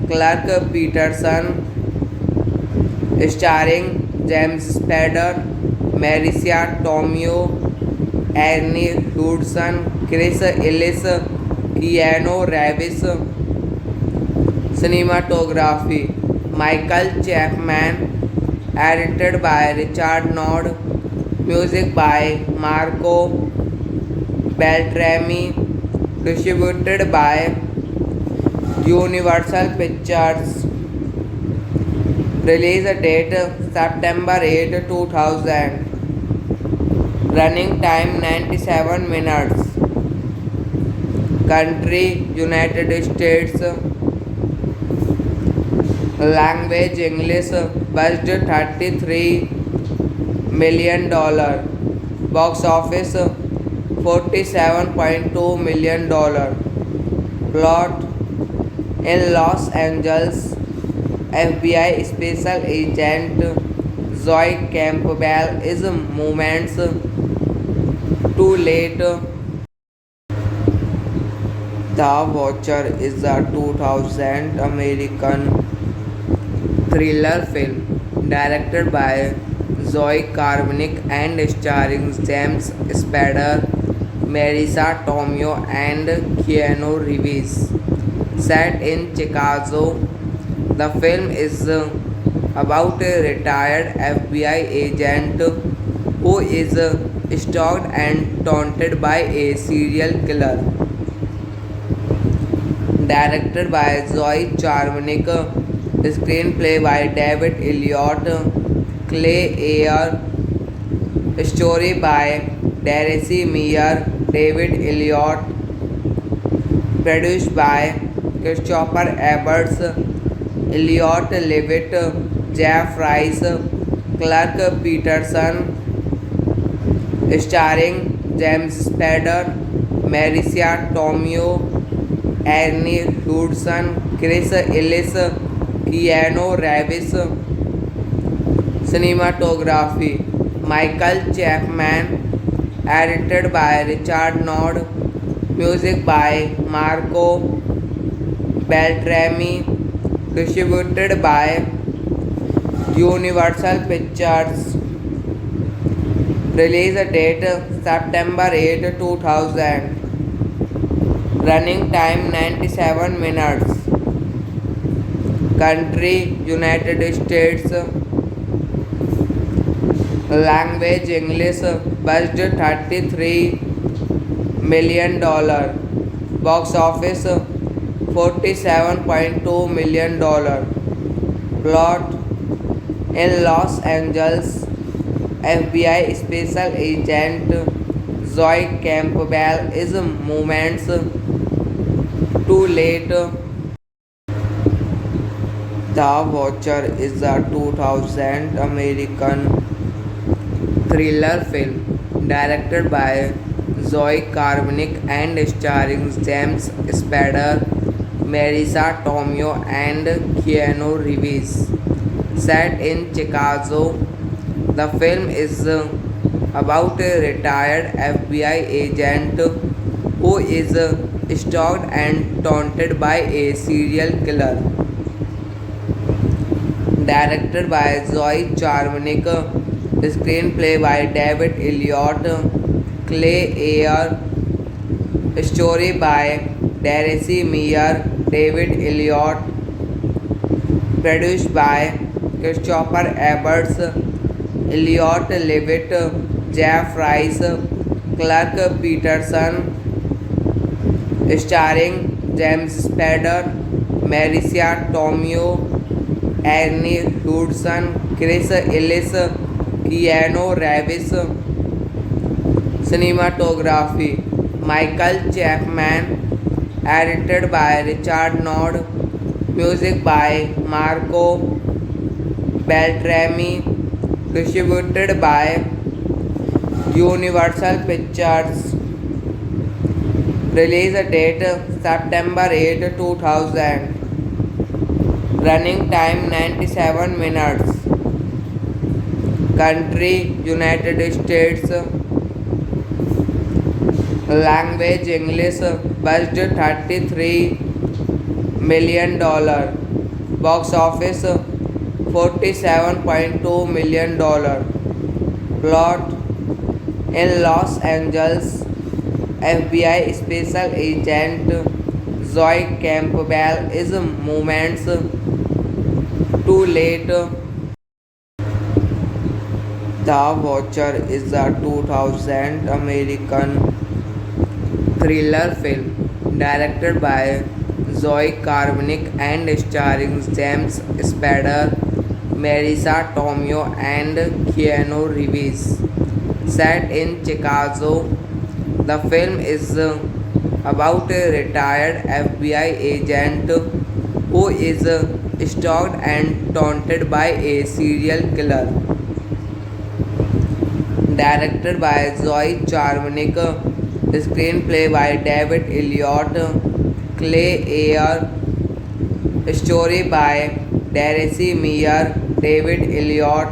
Clark Peterson, starring James Spader, Marissa Tomei, Ernie Hudson, Chris Ellis, Keanu Reeves. Cinematography Michael Chapman, edited by Richard Nord, music by Marco Beltrami, distributed by Universal Pictures. Release date September 8, 2000. Running time 97 minutes. Country United States. Language English. Budget $33 million. Box office $47.2 million. Plot: in Los Angeles, FBI special agent Zoe Campbell is moments too late. The Watcher is a 2000 American thriller film directed by Zoe Carminick and starring James Spader, Marisa Tomei, and Keanu Reeves. Set in Chicago, the film is about a retired FBI agent who is stalked and taunted by a serial killer. Directed by Zoe Charmanick, screenplay by David Elliott, Clay Ayer, story by Darcy Meyer, David Elliott, produced by Christopher Ebbers, Elliott Levitt, Jeff Rice, Clark Peterson, starring James Spader, Marisa Tomei, Ernie Hudson, Chris Ellis, Keanu Reeves. Cinematography Michael Chapman, edited by Richard Nord, music by Marco Beltrami, distributed by Universal Pictures. Release date September 8, 2000. Running time 97 minutes. Country United States. Language English. Budget $33 million. Box office $47.2 million. Plot: in Los Angeles, FBI special agent Zoe Campbell is moments too late. The Watcher is a 2000 American thriller film directed by Zoe Carminick and starring James Spader, Marisa Tomei, and Keanu Reeves. Set in Chicago, the film is about a retired FBI agent who is stalked and taunted by a serial killer. Directed by Zoe Charmanick, screenplay by David Elliott, Clay Ayer, story by Darcy Meyer, David Elliott, produced by Christopher Ebbers, Elliott Levitt, Jeff Rice, Clark Peterson, starring James Spader, Marisa Tomei, Ernie Hudson, Chris Ellis, Keanu Reeves. Cinematography Michael Chapman, edited by Richard Nord, music by Marco Beltrami, distributed by Universal Pictures. Release date September 8, 2000. Running time 97 minutes. Country United States. Language English. Budget $33 million. Box office $47.2 million. Plot: in Los Angeles, FBI special agent Zoe Campbell is moments too late. The Watcher is a 2000 American thriller film directed by Zoe Karmanik and starring James Spader, Marisa Tomei, and Keanu Reeves. Set in Chicago, the film is about a retired FBI agent who is stalked and taunted by a serial killer. Directed by Zoe Charmanick, screenplay by David Elliott, Clay Ayer, story by Darcy Meyer, David Elliott,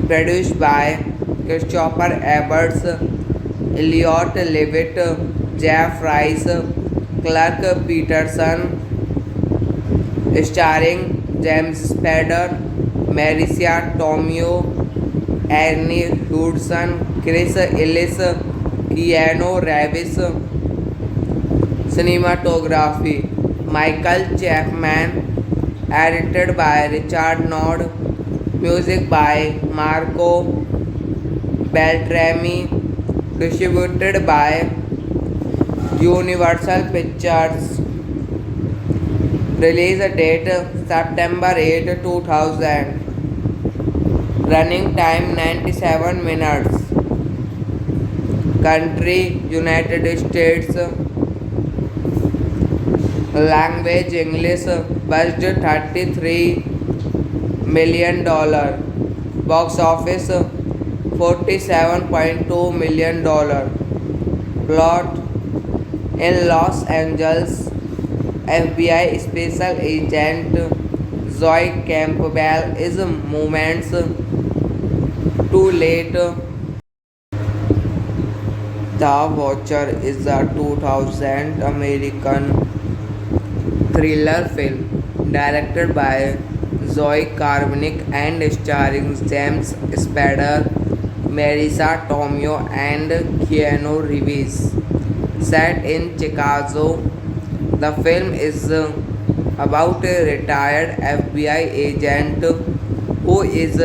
produced by Christopher Ebbers, Elliot Levitt, Jeff Rice, Clark Peterson, starring James Spader, Marisa Tomei, Ernie Hudson, Chris Ellis, Keanu Reeves. Cinematography Michael Chapman, edited by Richard Nord, music by Marco Beltrami, distributed by Universal Pictures. Release date September 8, 2000. Running time 97 minutes. Country United States. Language English. Budget $33 million. Box office $47.2 million. Plot: in Los Angeles, FBI special agent Zoe Campbell is moments too late. The Watcher is a 2000 American thriller film directed by Zoe Karmanik and starring James Spader, Marisa Tomei, and Keanu Reeves. Set in Chicago, the film is about a retired FBI agent who is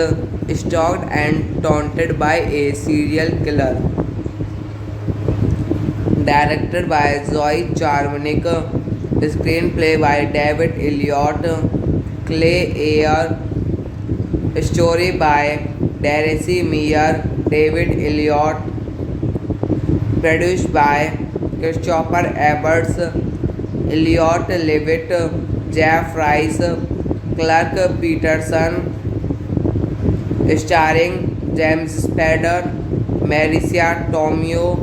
stalked and taunted by a serial killer. Directed by Zoe Charmanick, screenplay by David Elliott, Clay Ayer, story by Darcy Meyer, David Elliott, produced by Christopher Ebbers, Elliot Levitt, Jeff Rice, Clark Peterson, starring James Spader, Marisa Tomei,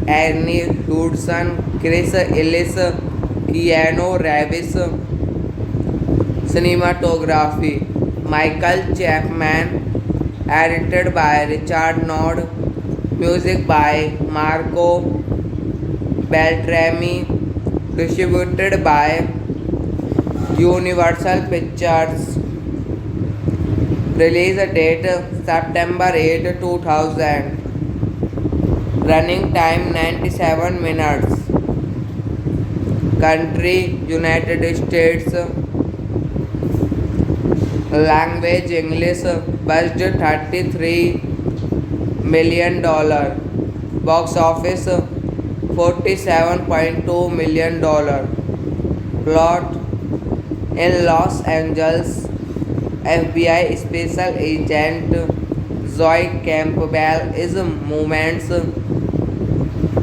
Ernie Hudson, Chris Ellis, Keanu Reeves. Cinematography Michael Chapman, edited by Richard Nord, music by Marco Beltrami, distributed by Universal Pictures. Release date September 8, 2000. Running time 97 minutes. Country United States. Language English. Budget $33 million. Box office $47.2 million. Plot: in Los Angeles, FBI special agent Zoe Campbell is moments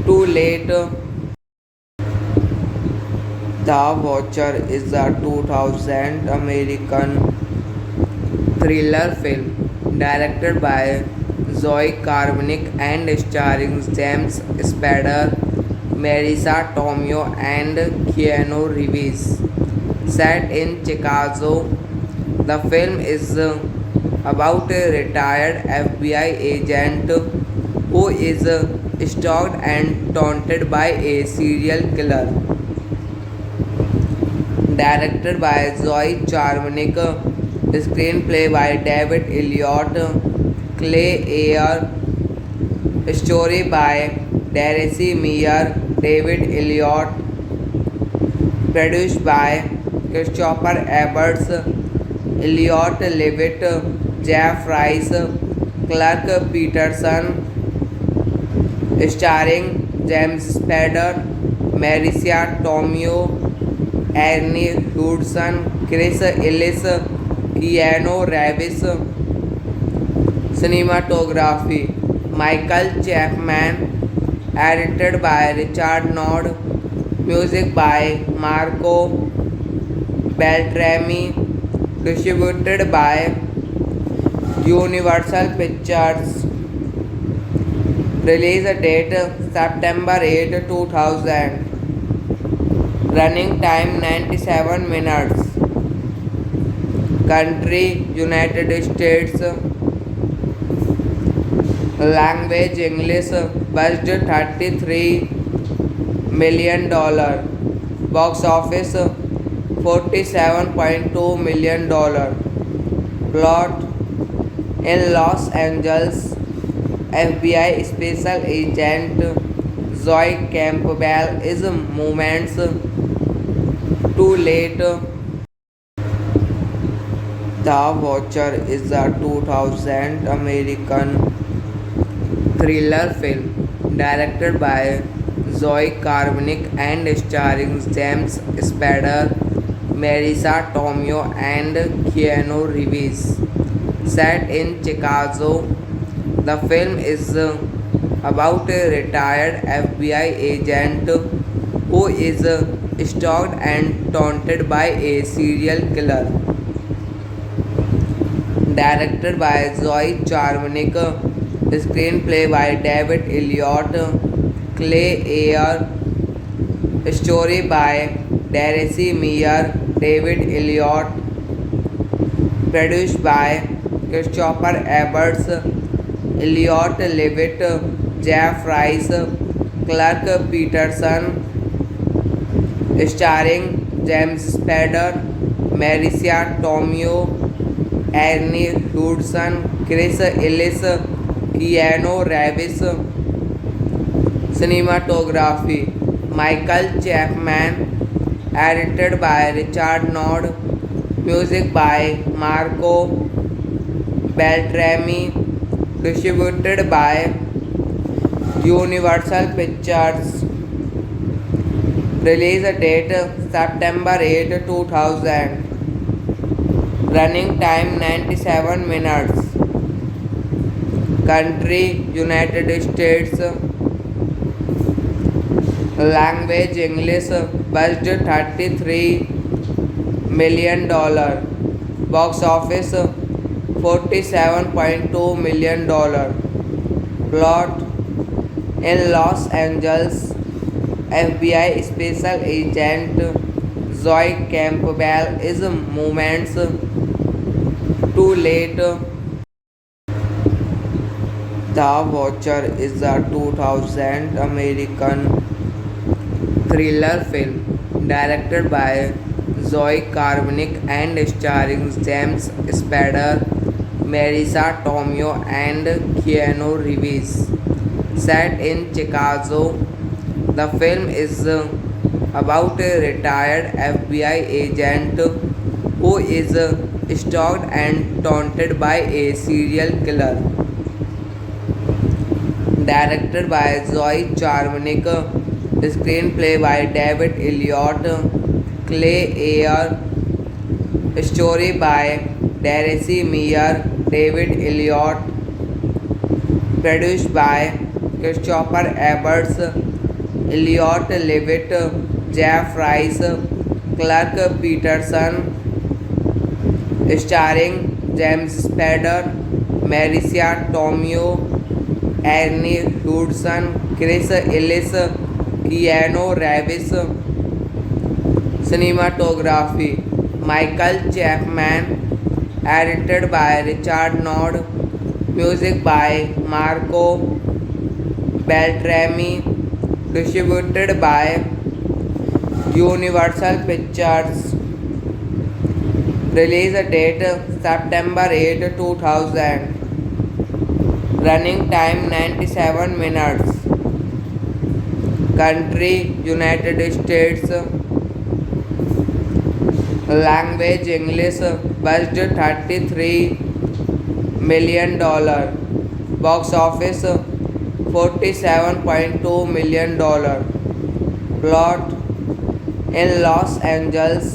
too late. The Watcher is a 2000 American thriller film directed by Zoe Karmanik and starring James Spader, Marisa Tomei, and Keanu Reeves. Set in Chicago, the film is about a retired FBI agent who is stalked and taunted by a serial killer. Directed by Zoe Charmanick, screenplay by David Elliott, Clay Ayer, story by Darcy Meyer, David Elliott, produced by Christopher Ebbers, Elliot Levitt, Jeff Rice, Clark Peterson, starring James Spader, Marissa Tomei, Ernie Hudson, Chris Ellis, Keanu Reeves. Cinematography Michael Chapman, edited by Richard Nord, music by Marco Beltrami, distributed by Universal Pictures. Release date September 8, 2000. Running time 97 minutes. Country United States. Language English. Budget $33 million. Box office $47.2 million. Plot: in Los Angeles, FBI special agent Zoe Campbell is moments too late. The Watcher is a 2000 American thriller film directed by Zoe Carminick and starring James Spader, Marissa Tomei, and Keanu Reeves. Set in Chicago, the film is about a retired FBI agent who is stalked and taunted by a serial killer. Directed by Zoe Charmanick, screenplay by David Elliott, Clay Ayer, story by Darcy Meyer, David Elliott, produced by Christopher Ebbers, Elliot Levitt, Jeff Rice, Clark Peterson, starring James Spader, Marissa Tomei, Ernie Hudson, Chris Ellis, Keanu Reeves. Cinematography Michael Chapman, edited by Richard Nord, music by Marco Beltrami, distributed by Universal Pictures. Release date September 8, 2000. Running time 97 minutes. Country United States. Language English. Budget $33 million. Box office $47.2 million. Plot: in Los Angeles, FBI special agent Zoe Campbell is moments too late. The Watcher is a 2000 American thriller film directed by Zoe Carminick and starring James Spader, Marissa Tomei, and Keanu Reeves. Set in Chicago, the film is about a retired FBI agent who is stalked and taunted by a serial killer. Directed by Zoe Charmanick, screenplay by David Elliott, Clay Ayer, story by Darcy Meyer, David Elliott, produced by Christopher Ebbers, Elliot Levitt, Jeff Rice, Clark Peterson, starring James Spader, Marissa Tomei, Ernie Hudson, Chris Ellis, Keanu Reeves. Cinematography Michael Chapman, edited by Richard Nord, music by Marco Beltrami, distributed by Universal Pictures. Release date September 8, 2000. Running time 97 minutes. Country United States. Language English. Budget $33 million. box office $47.2 million. Plot: in Los Angeles,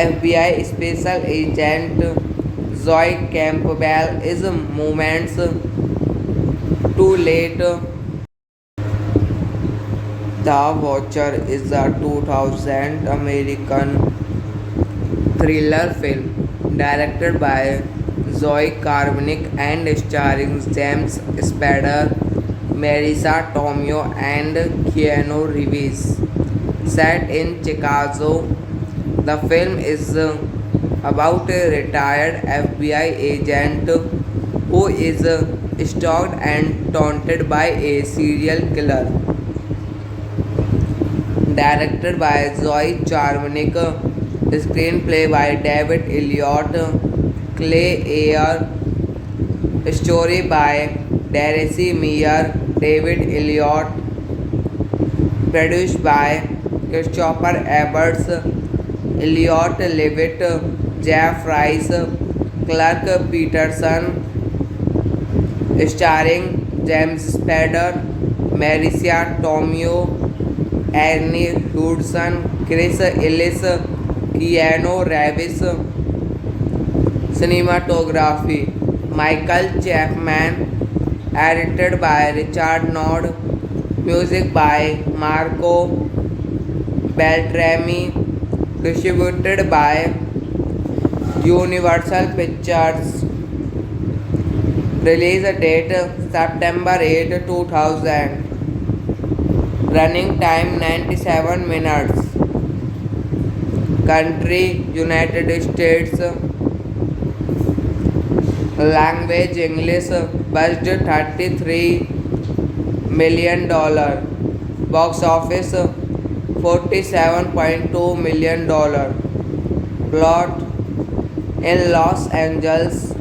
FBI special agent Zoe Campbell is moments too late. The Watcher is a 2000 American thriller film directed by Zoe Carminic and starring James Spader, Marisa Tomei, and Keanu Reeves. Set in Chicago, the film is about a retired FBI agent who is stalked and taunted by a serial killer. Directed by Zoe Charmanic, screenplay by David Elliott, Clay Ayer, story by Darcy Meyer, David Elliott, produced by Christopher Ebbers, Elliott Levitt, Jeff Rice, Clark Peterson, starring James Spader, Marisa Tomei, Ernie Hudson, Chris Ellis, Keanu Reeves. Cinematography: Michael Chapman, edited by Richard Nord, music by Marco Beltrami, distributed by Universal Pictures. Release date September 8, 2000. Running time 97 minutes. Country United States. Language English. Budget $33 million. Box office $47.2 million. Plot: in Los Angeles,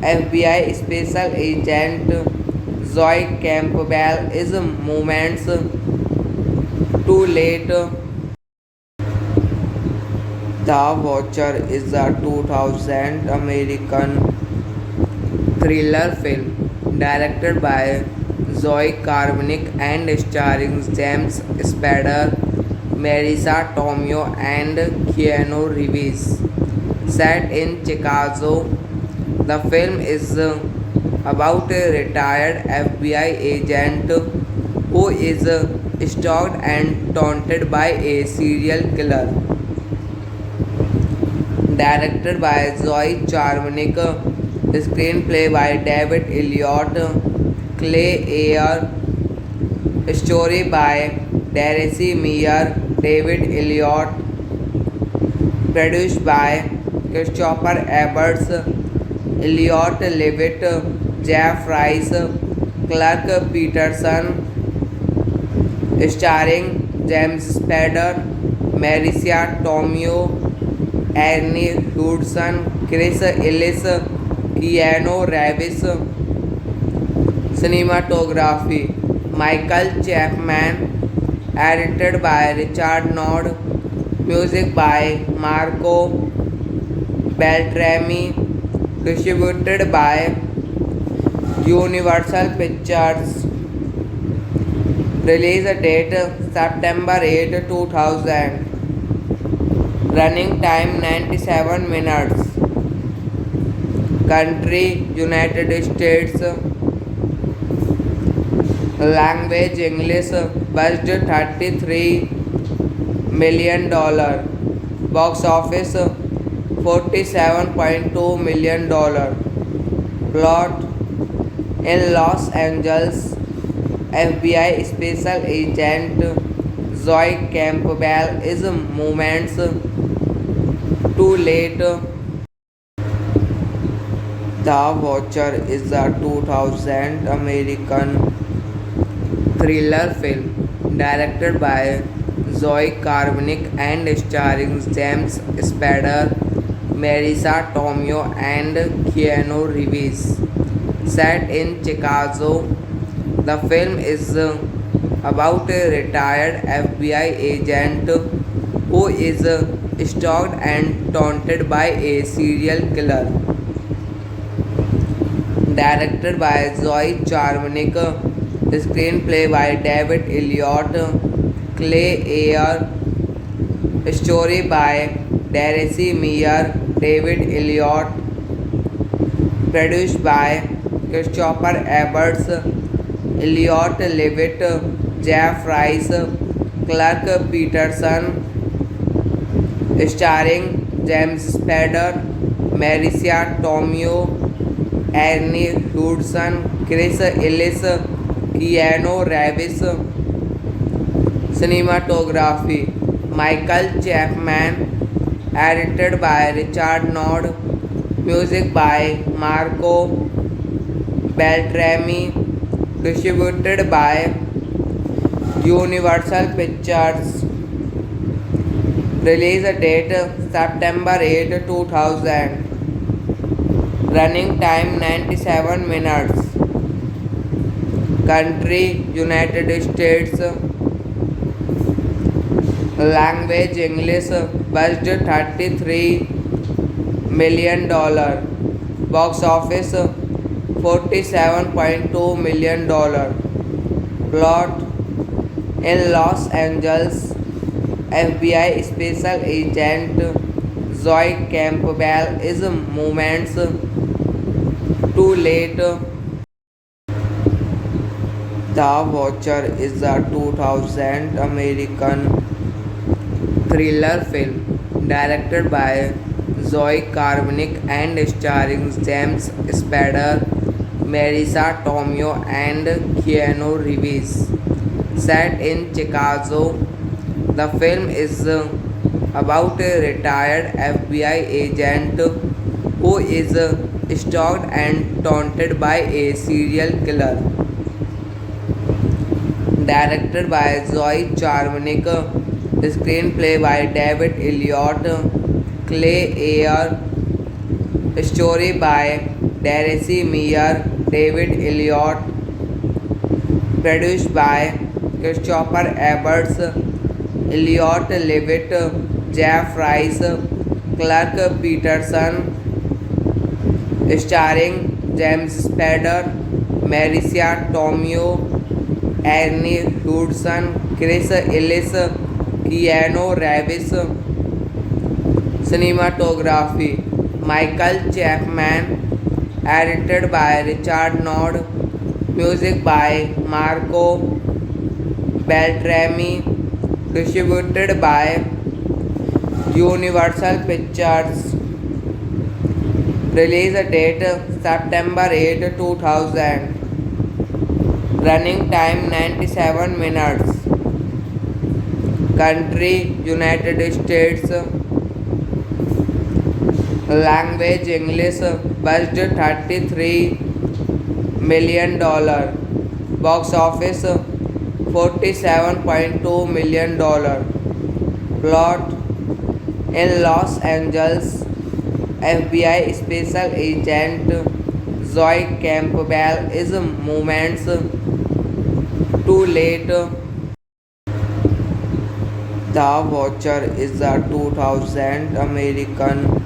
FBI special agent Zoe Campbell is moments too late. The Watcher is a 2000 American thriller film directed by Zoe Carminic and starring James Spader, Marisa Tomei, and Keanu Reeves. Set in Chicago, the film is about a retired FBI agent who is stalked and taunted by a serial killer. Directed by Zoe Charmanic, screenplay by David Elliott, Clay Ayer, story by Darcy Meyer, David Elliott, produced by Christopher Ebbers, Elliott Levitt, Jeff Rice, Clark Peterson, starring James Spader, Marisa Tomei, Ernie Hudson, Chris Ellis, Keanu Reeves. Cinematography: Michael Chapman, edited by Richard Nord, music by Marco Beltrami, distributed by Universal Pictures. Release date September 8, 2000. Running time 97 minutes. Country United States. Language English. Budget $33 million. Box office $47.2 million. Plot: in Los Angeles, FBI special agent Zoe Campbell is moments too late. The Watcher is a 2000 American thriller film directed by Zoe Carminic and starring James Spader, Marisa Tomei, and Keanu Reeves. Set in Chicago, the film is about a retired FBI agent who is stalked and taunted by a serial killer. directed by Zoe Charmanick, screenplay by David Elliott, Clay Ayer, story by Darcy Meyer, David Elliott, produced by Christopher Ebbers, Elliot Levitt, Jeff Rice, Clark Peterson, starring James Spader, Marissa Tomei, Ernie Hudson, Chris Ellis, Keanu Reeves. Cinematography Michael Chapman, edited by Richard Nord, music by Marco Beltrami, distributed by Universal Pictures. Release date September 8, 2000. Running time 97 minutes. Country United States. Language English. Budget $33 million. Box office $47.2 million. Plot: in Los Angeles, FBI special agent Zoe Campbell is moments too late. The Watcher is a 2000 American thriller film directed by Zoe Carmanick and starring James Spader, Marissa Tomei, and Keanu Reeves. Set in Chicago, the film is about a retired FBI agent who is stalked and taunted by a serial killer. Directed by Zoe Charmanick, screenplay by David Elliott, Clay Ayer, story by Darcy Meyer, David Elliott, produced by Christopher Ebbers, Elliot Levitt, Jeff Rice, Clark Peterson, starring James Spader, Marissa Tomei, Ernie Hudson, Chris Ellis, Keanu Reeves. Cinematography Michael Chapman, edited by Richard Nord, music by Marco Beltrami, distributed by Universal Pictures. Release date September 8, 2000. Running time 97 minutes. Country United States. Language English. Budget $33 million. Box office $47.2 million. Plot: in Los Angeles, FBI special agent Zoe Campbell is moments too late. The Watcher is a 2000 American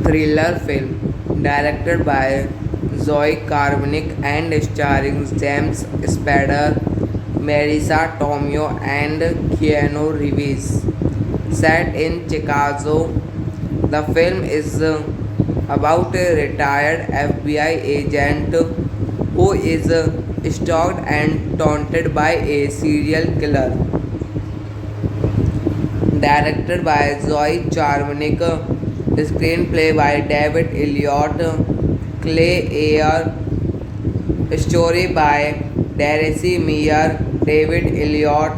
thriller film directed by Zoe Carmanick and starring James Spader, Marissa Tomei, and Keanu Reeves. Set in Chicago, the film is about a retired FBI agent who is stalked and taunted by a serial killer. Directed by Zoe Charmanick, screenplay by David Elliott, Clay Ayer, story by Darcy Meyer, David Elliott,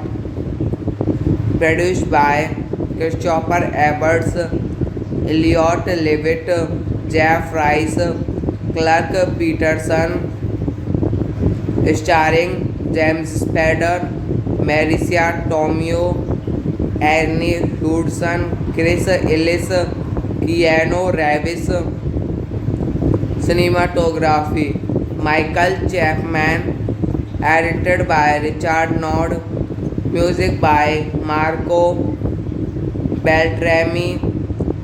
produced by Christopher Ebbers, Elliot Levitt, Jeff Rice, Clark Peterson, starring James Spader, Marissa Tomei, Ernie Hudson, Chris Ellis, Keanu Reeves. Cinematography Michael Chapman, edited by Richard Nord, music by Marco Beltrami,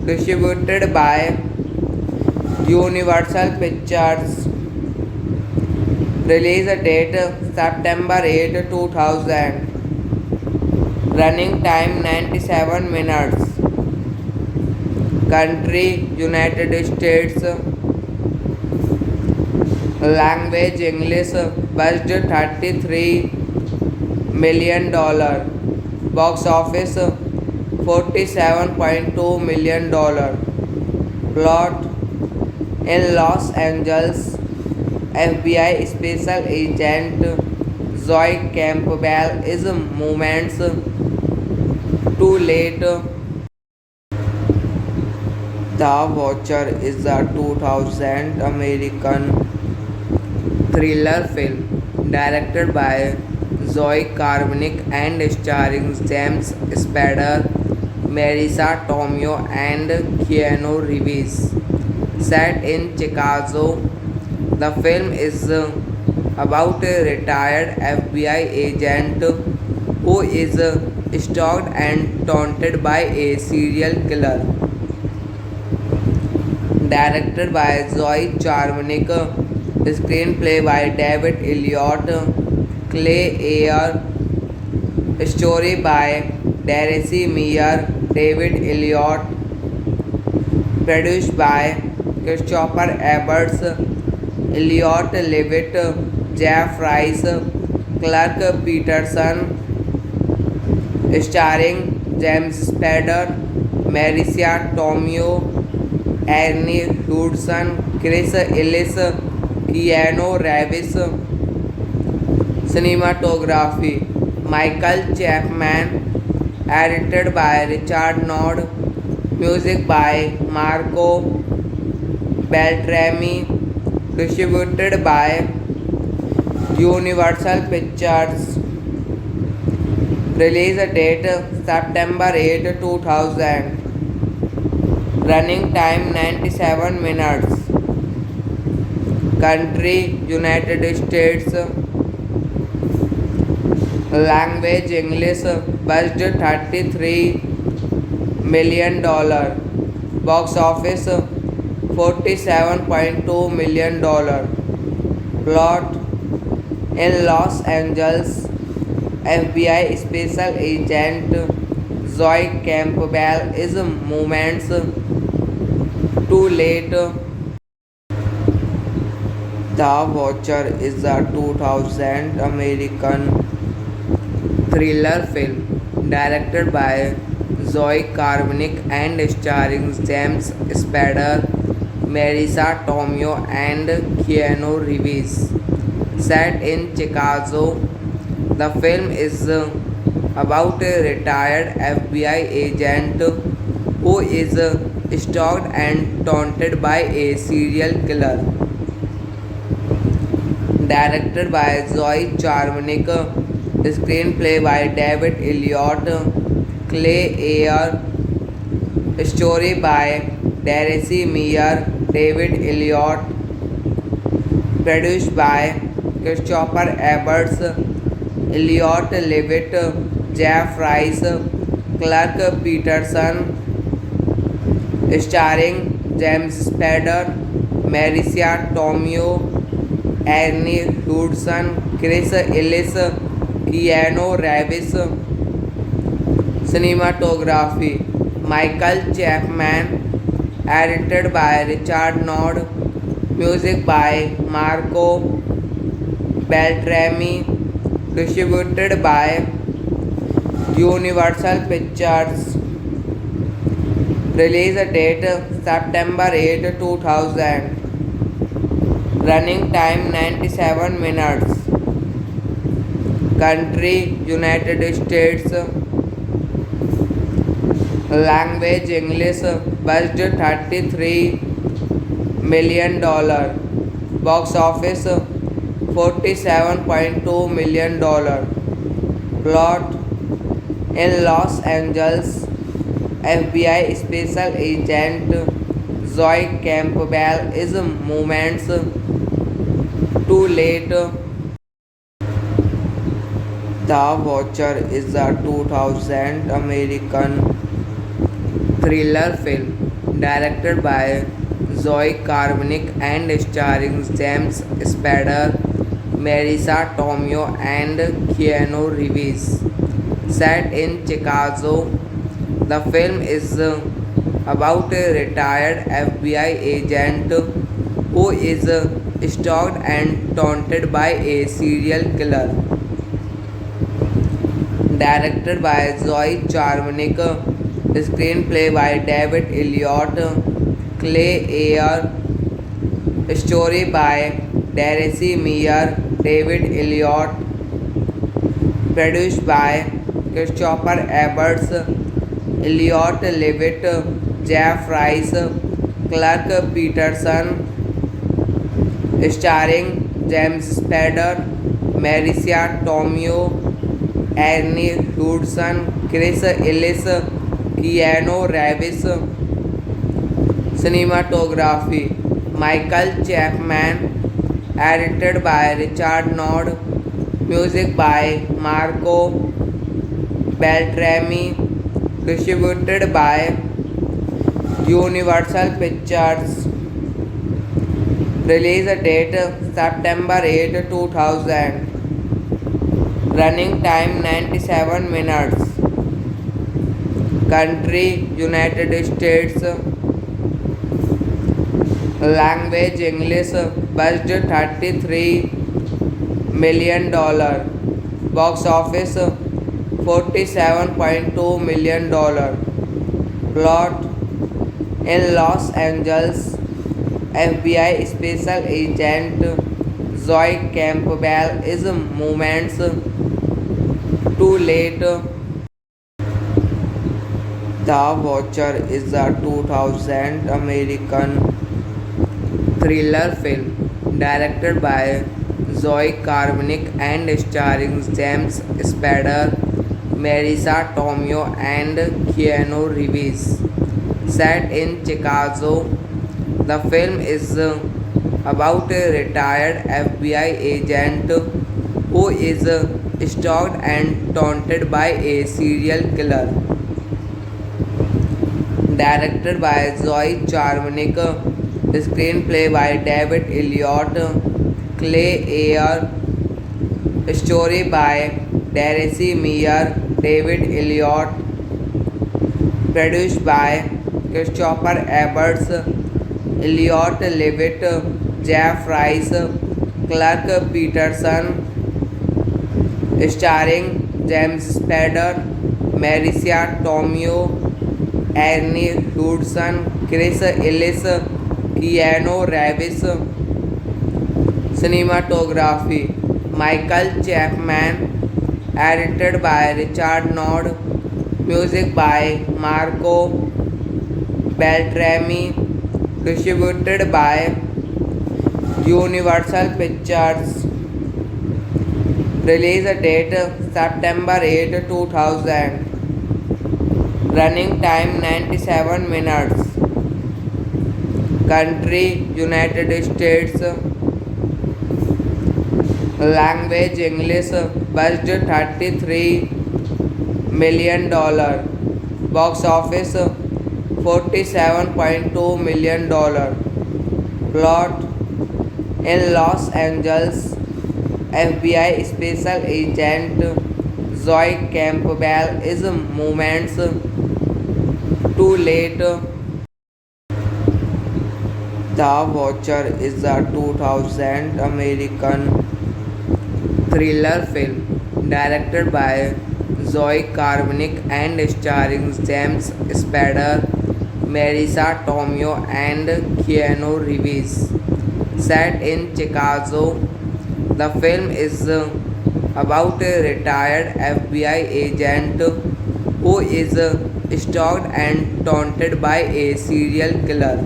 distributed by Universal Pictures. Release date September 8, 2000. Running time 97 minutes. Country United States. Language English. Budget $33 million. Box office $47.2 million. Plot: in Los Angeles, FBI special agent Zoe Campbell is moments too late. The Watcher is a 2000 American thriller film directed by Zoe Carmanick and starring James Spader, Marisa Tomei, and Keanu Reeves. Set in Chicago, the film is about a retired FBI agent who is stalked and taunted by a serial killer. Directed by Zoe Charmanick, screenplay by David Elliott, Clay Ayer, story by Darcy Meyer, David Elliott, produced by Christopher Ebbers, Elliott Levitt, Jeff Rice, Clark Peterson, starring James Spader, Marisa Tomei, Ernie Hudson, Chris Ellis, Keanu Reeves. Cinematography: Michael Chapman, edited by Richard Nord, music by Marco Beltrami, distributed by Universal Pictures. Release date September 8, 2000. Running time 97 minutes. Country United States. Language English. Budget $33 million. Box office $47.2 million. Plot: in Los Angeles, FBI special agent Zoe Campbell is moments too late. The Watcher is a 2000 American thriller film directed by Zoe Carmanick and starring James Spader, Marisa Tomei, and Keanu Reeves. Set in Chicago, the film is about a retired FBI agent who is stalked and taunted by a serial killer. Directed by Zoe Charmanick, screenplay by David Elliott, Clay Ayer, story by Darcy Meyer, David Elliott, produced by Christopher Ebbers, Elliott Levitt, Jeff Rice, Clark Peterson, starring James Spader, Marisa Tomei, Ernie Hudson, Chris Ellis, Keanu Reeves. Cinematography: Michael Chapman, edited by Richard Nord, music by Marco Beltrami, distributed by Universal Pictures. Release date September 8, 2000. Running time 97 minutes. Country United States. Language English. Budget $33 million. Box office $47.2 million. Plot: in Los Angeles, FBI special agent Zoe Campbell is moments too late. The Watcher is a 2000 American thriller film directed by Zoe Carmanick and starring James Spader, Marisa Tomei and Keanu Reeves. Set in Chicago, the film is about a retired FBI agent who is stalked and taunted by a serial killer. Directed by Zoe Charmanick, screenplay by David Elliott, Clay Ayer, story by Darcy Meyer, David Elliott, produced by Christopher Ebbers, Elliot Levitt, Jeff Rice, Clark Peterson, starring James Spader, Marisa Tomei, Ernie Hudson, Chris Ellis, Keanu Reeves. Cinematography Michael Chapman, edited by Richard Nord, music by Marco Beltrami, distributed by Universal Pictures. Release date September 8, 2000. Running time 97 minutes. Country United States. Language English. Budget $33 million. Box office $47.2 million. Plot: in Los Angeles, FBI special agent Zoe Campbell is moments too late. The Watcher is a 2000 American thriller film directed by Zoe Carmanick and starring James Spader, Marisa Tomei and Keanu Reeves. Set in Chicago, the film is about a retired FBI agent who is stalked and taunted by a serial killer. Directed by Zoe Charmanick, screenplay by David Elliott, Clay Ayer, story by Darcy Meyer, David Elliott, produced by Christopher Ebbers, Elliot Levitt, Jeff Rice, Clark Peterson, starring James Spader, Marisa Tomei, Ernie Hudson, Chris Ellis, Keanu Reeves. Cinematography Michael Chapman, edited by Richard Nord, music by Marco Beltrami, distributed by Universal Pictures. Release date September 8, 2000. Running time 97 minutes. Country United States. Language English. Budget $33 million. Box office $47.2 million. Plot: in Los Angeles, FBI special agent Zoe Campbell is moments too late. The Watcher is a 2000 American thriller film directed by Zoe Carmanick and starring James Spader, Marisa Tomei and Keanu Reeves. Set in Chicago, the film is about a retired FBI agent who is stalked and taunted by a serial killer.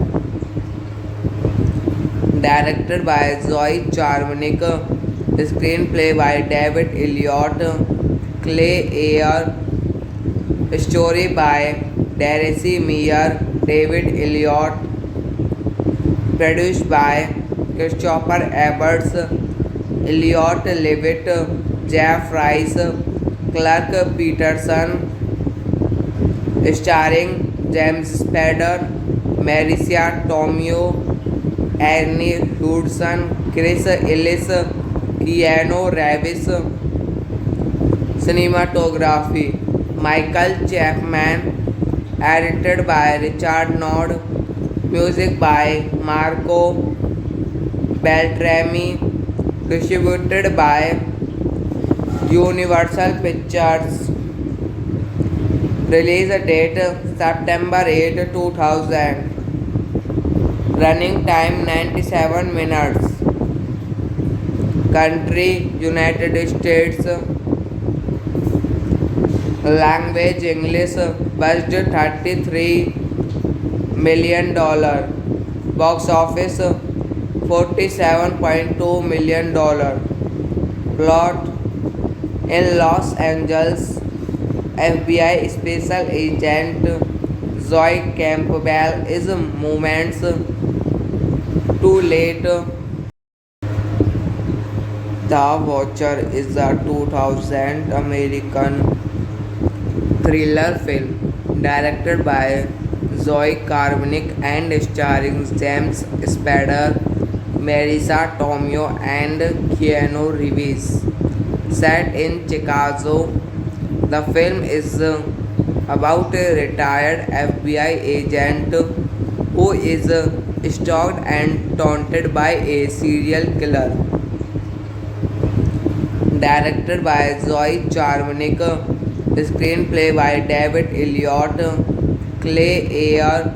Directed by Zoe Charmanick, screenplay by David Elliott, Clay Ayer, story by Darcy Meyer, David Elliott, produced by Christopher Ebbers, Elliot Levitt, Jeff Rice, Clark Peterson, starring James Spader, Marisa Tomei, Ernie Hudson, Chris Ellis, Keanu Reeves. Cinematography Michael Chapman. Edited by Richard Nord. Music by Marco Beltrami. Distributed by Universal Pictures. Release date September 8, 2000. Running time 97 minutes. Country United States. Language English. Budget $33 million. Box office $47.2 million. Plot in Los Angeles, FBI special agent Zoe Campbell is moments too late. The Watcher is a 2000 American thriller film directed by Zoe Carmanick and starring James Spader, Marisa Tomei, and Keanu Reeves. Set in Chicago, the film is about a retired FBI agent who is stalked and taunted by a serial killer. Directed by Zoe Charmanick, screenplay by David Elliott, Clay Ayer,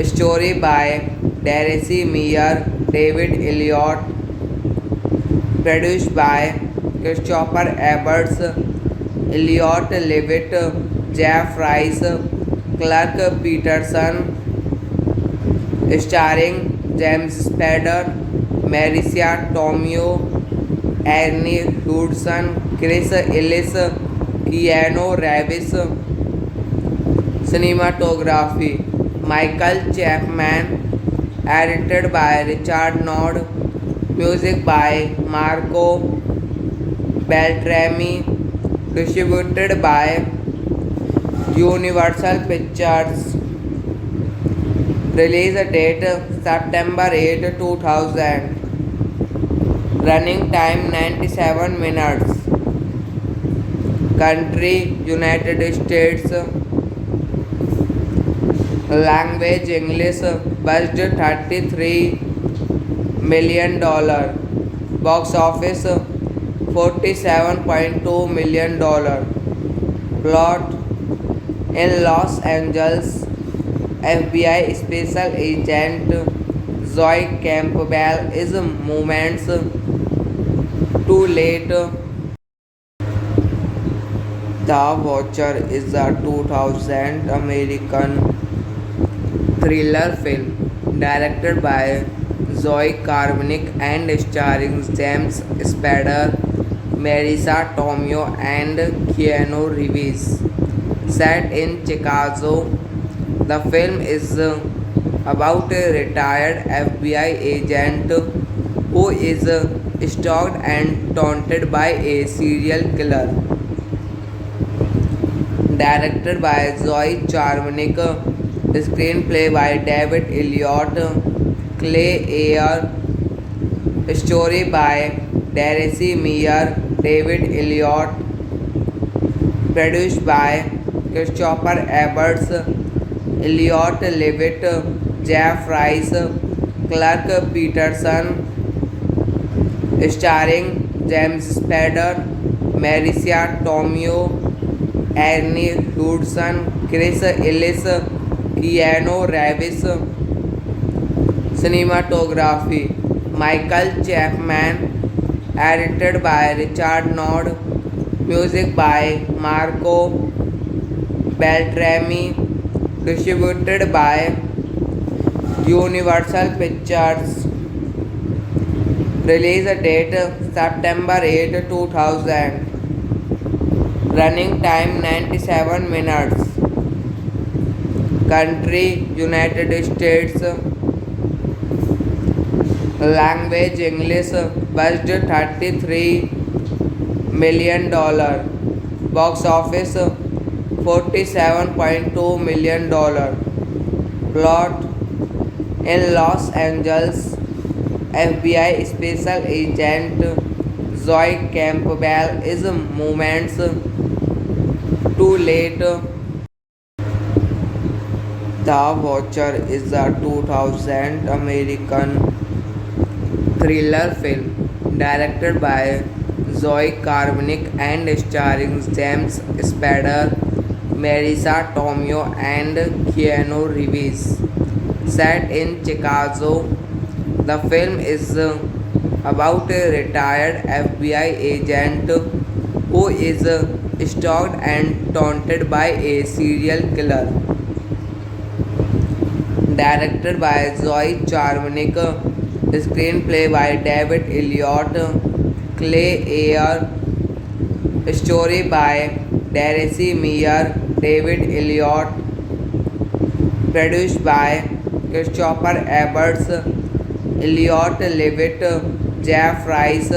story by Darcy Meyer, David Elliott, produced by Christopher Ebbers, Elliot Levitt, Jeff Rice, Clark Peterson, starring James Spader, Marisa Tomei, Ernie Hudson, Chris Ellis, Keanu Reeves. Cinematography Michael Chapman. Edited by Richard Nord. Music by Marco Beltrami. Distributed by Universal Pictures. Release date September 8, 2000. Running time 97 minutes. Country United States. Language English. Budget $33 million. Box office $47.2 million. Plot in Los Angeles, FBI special agent Zoe Campbell is moments too late. The Watcher is a 2000 American thriller film directed by Zoe Carmanick and starring James Spader, Marisa Tomei, and Keanu Reeves. Set in Chicago, the film is about a retired FBI agent who is stalked and taunted by a serial killer. Directed by Zoe Charmanick, screenplay by David Elliott, Clay Ayer, story by Darcy Meyer, David Elliott, produced by Christopher Ebbers, Elliot Levitt, Jeff Rice, Clark Peterson, starring James Spader, Marisa Tomei, Ernie Hudson, Chris Ellis, Keanu Reeves. Cinematography Michael Chapman. Edited by Richard Nord. Music by Marco Beltrami. Distributed by Universal Pictures. Release date September 8, 2000. Running time 97 minutes. Country United States. Language English. Budget $33 million. Box office $47.2 million. Plot in Los Angeles, FBI Special Agent Zoe Campbell is moments too late. The Watcher is a 2000 American thriller film directed by Zoe Carminic and starring James Spader, Marisa Tomei, and Keanu Reeves. Set in Chicago, the film is about a retired FBI agent who is stalked and taunted by a serial killer. Directed by Zoe Charmanick, screenplay by David Elliott, Clay Ayer, story by Darcy Meyer, David Elliott, produced by Christopher Ebbers, Elliot Levitt, Jeff Rice,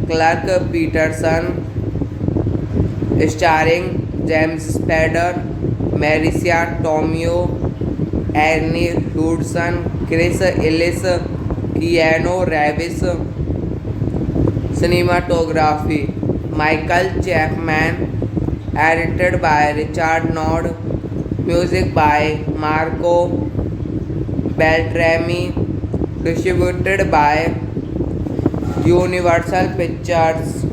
Clark Peterson, starring James Spader, Marisa Tomei, Ernie Hudson, Chris Ellis, Keanu Reeves. Cinematography Michael Chapman, edited by Richard Nord, music by Marco Beltrami, distributed by Universal Pictures.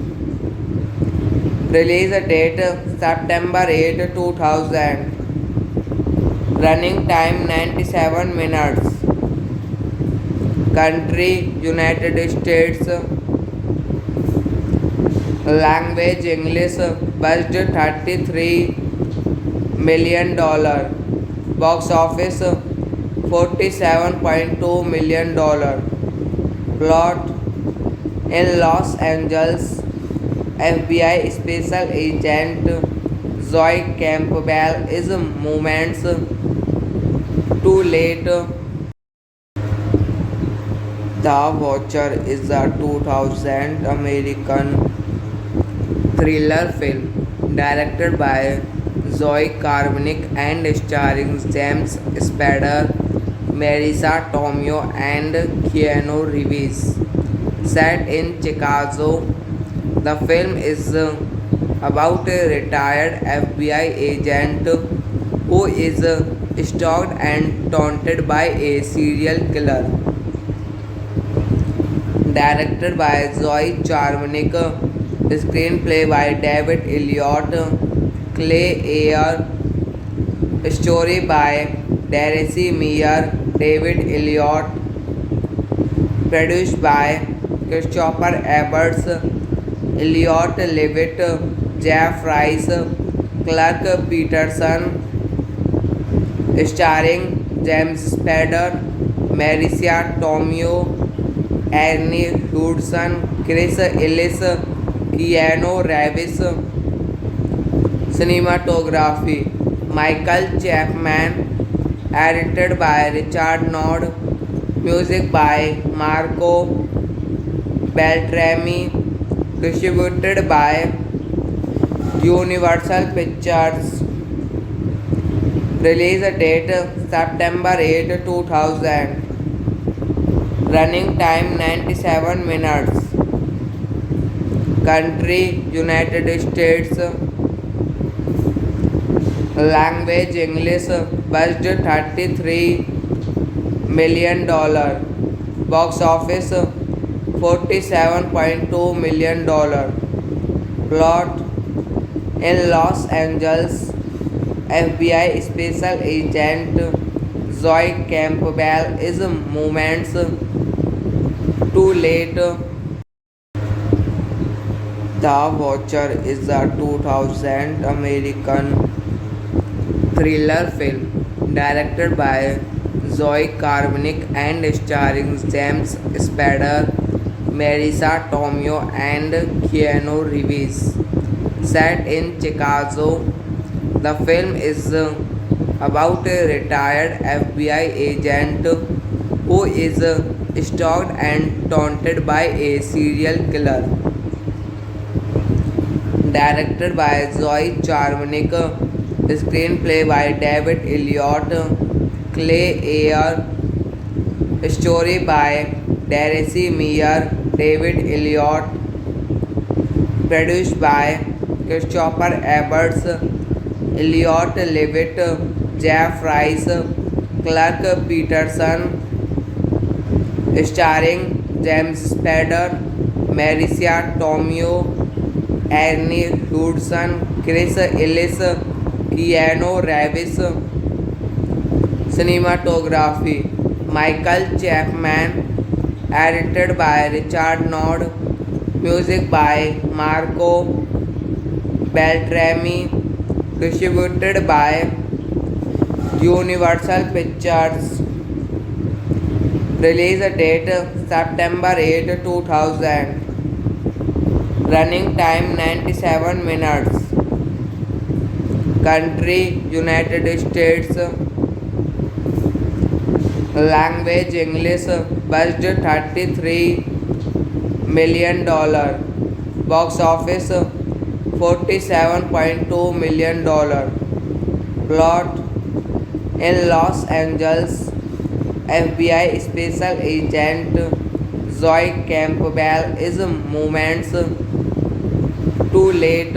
Release date September 8, 2000. Running time 97 minutes. Country United States. Language English. Budget $33 million. Box office $47.2 million. Plot: in Los Angeles, FBI Special Agent Zoe Campbell is moments too late. The Watcher is a 2000 American thriller film directed by Zoe Carminic and starring James Spader, Marisa Tomei, and Keanu Reeves. Set in Chicago, the film is about a retired FBI agent who is stalked and taunted by a serial killer. Directed by Zoe Charmanick, screenplay by David Elliott, Clay Ayer, story by Darcy Meyer, David Elliott, produced by Christopher Ebbers, Elliot Levitt, Jeff Rice, Clark Peterson, starring James Spader, Marisa Tomei, Ernie Hudson, Chris Ellis, Keanu Reeves. Cinematography Michael Chapman, edited by Richard Nord, music by Marco Beltrami, distributed by Universal Pictures. Release date September 8, 2000. Running time 97 minutes. Country United States. Language English. Budget $33 million. Box office $47.2 million. Plot: in Los Angeles, FBI Special Agent Zoe Campbell is moments too late. The Watcher is a 2000 American thriller film directed by Zoe Carminic and starring James Spader, Marisa Tomei, and Keanu Reeves. Set in Chicago, the film is about a retired FBI agent who is stalked and taunted by a serial killer. Directed by Zoe Charmanick, screenplay by David Elliott, Clay Ayer, story by Darcy Meyer, David Elliott, produced by Christopher Ebbers, Elliot Levitt, Jeff Rice, Clark Peterson, starring James Spader, Marissa Tomei, Ernie Hudson, Chris Ellis, Keanu Reeves. Cinematography Michael Chapman, edited by Richard Nord, music by Marco Beltrami, distributed by Universal Pictures. Release date September 8, 2000. Running time 97 minutes. Country United States. Language English. Budget $33 million. Box office $47.2 million. Plot: in Los Angeles, FBI special agent Zoe Campbell is moments too late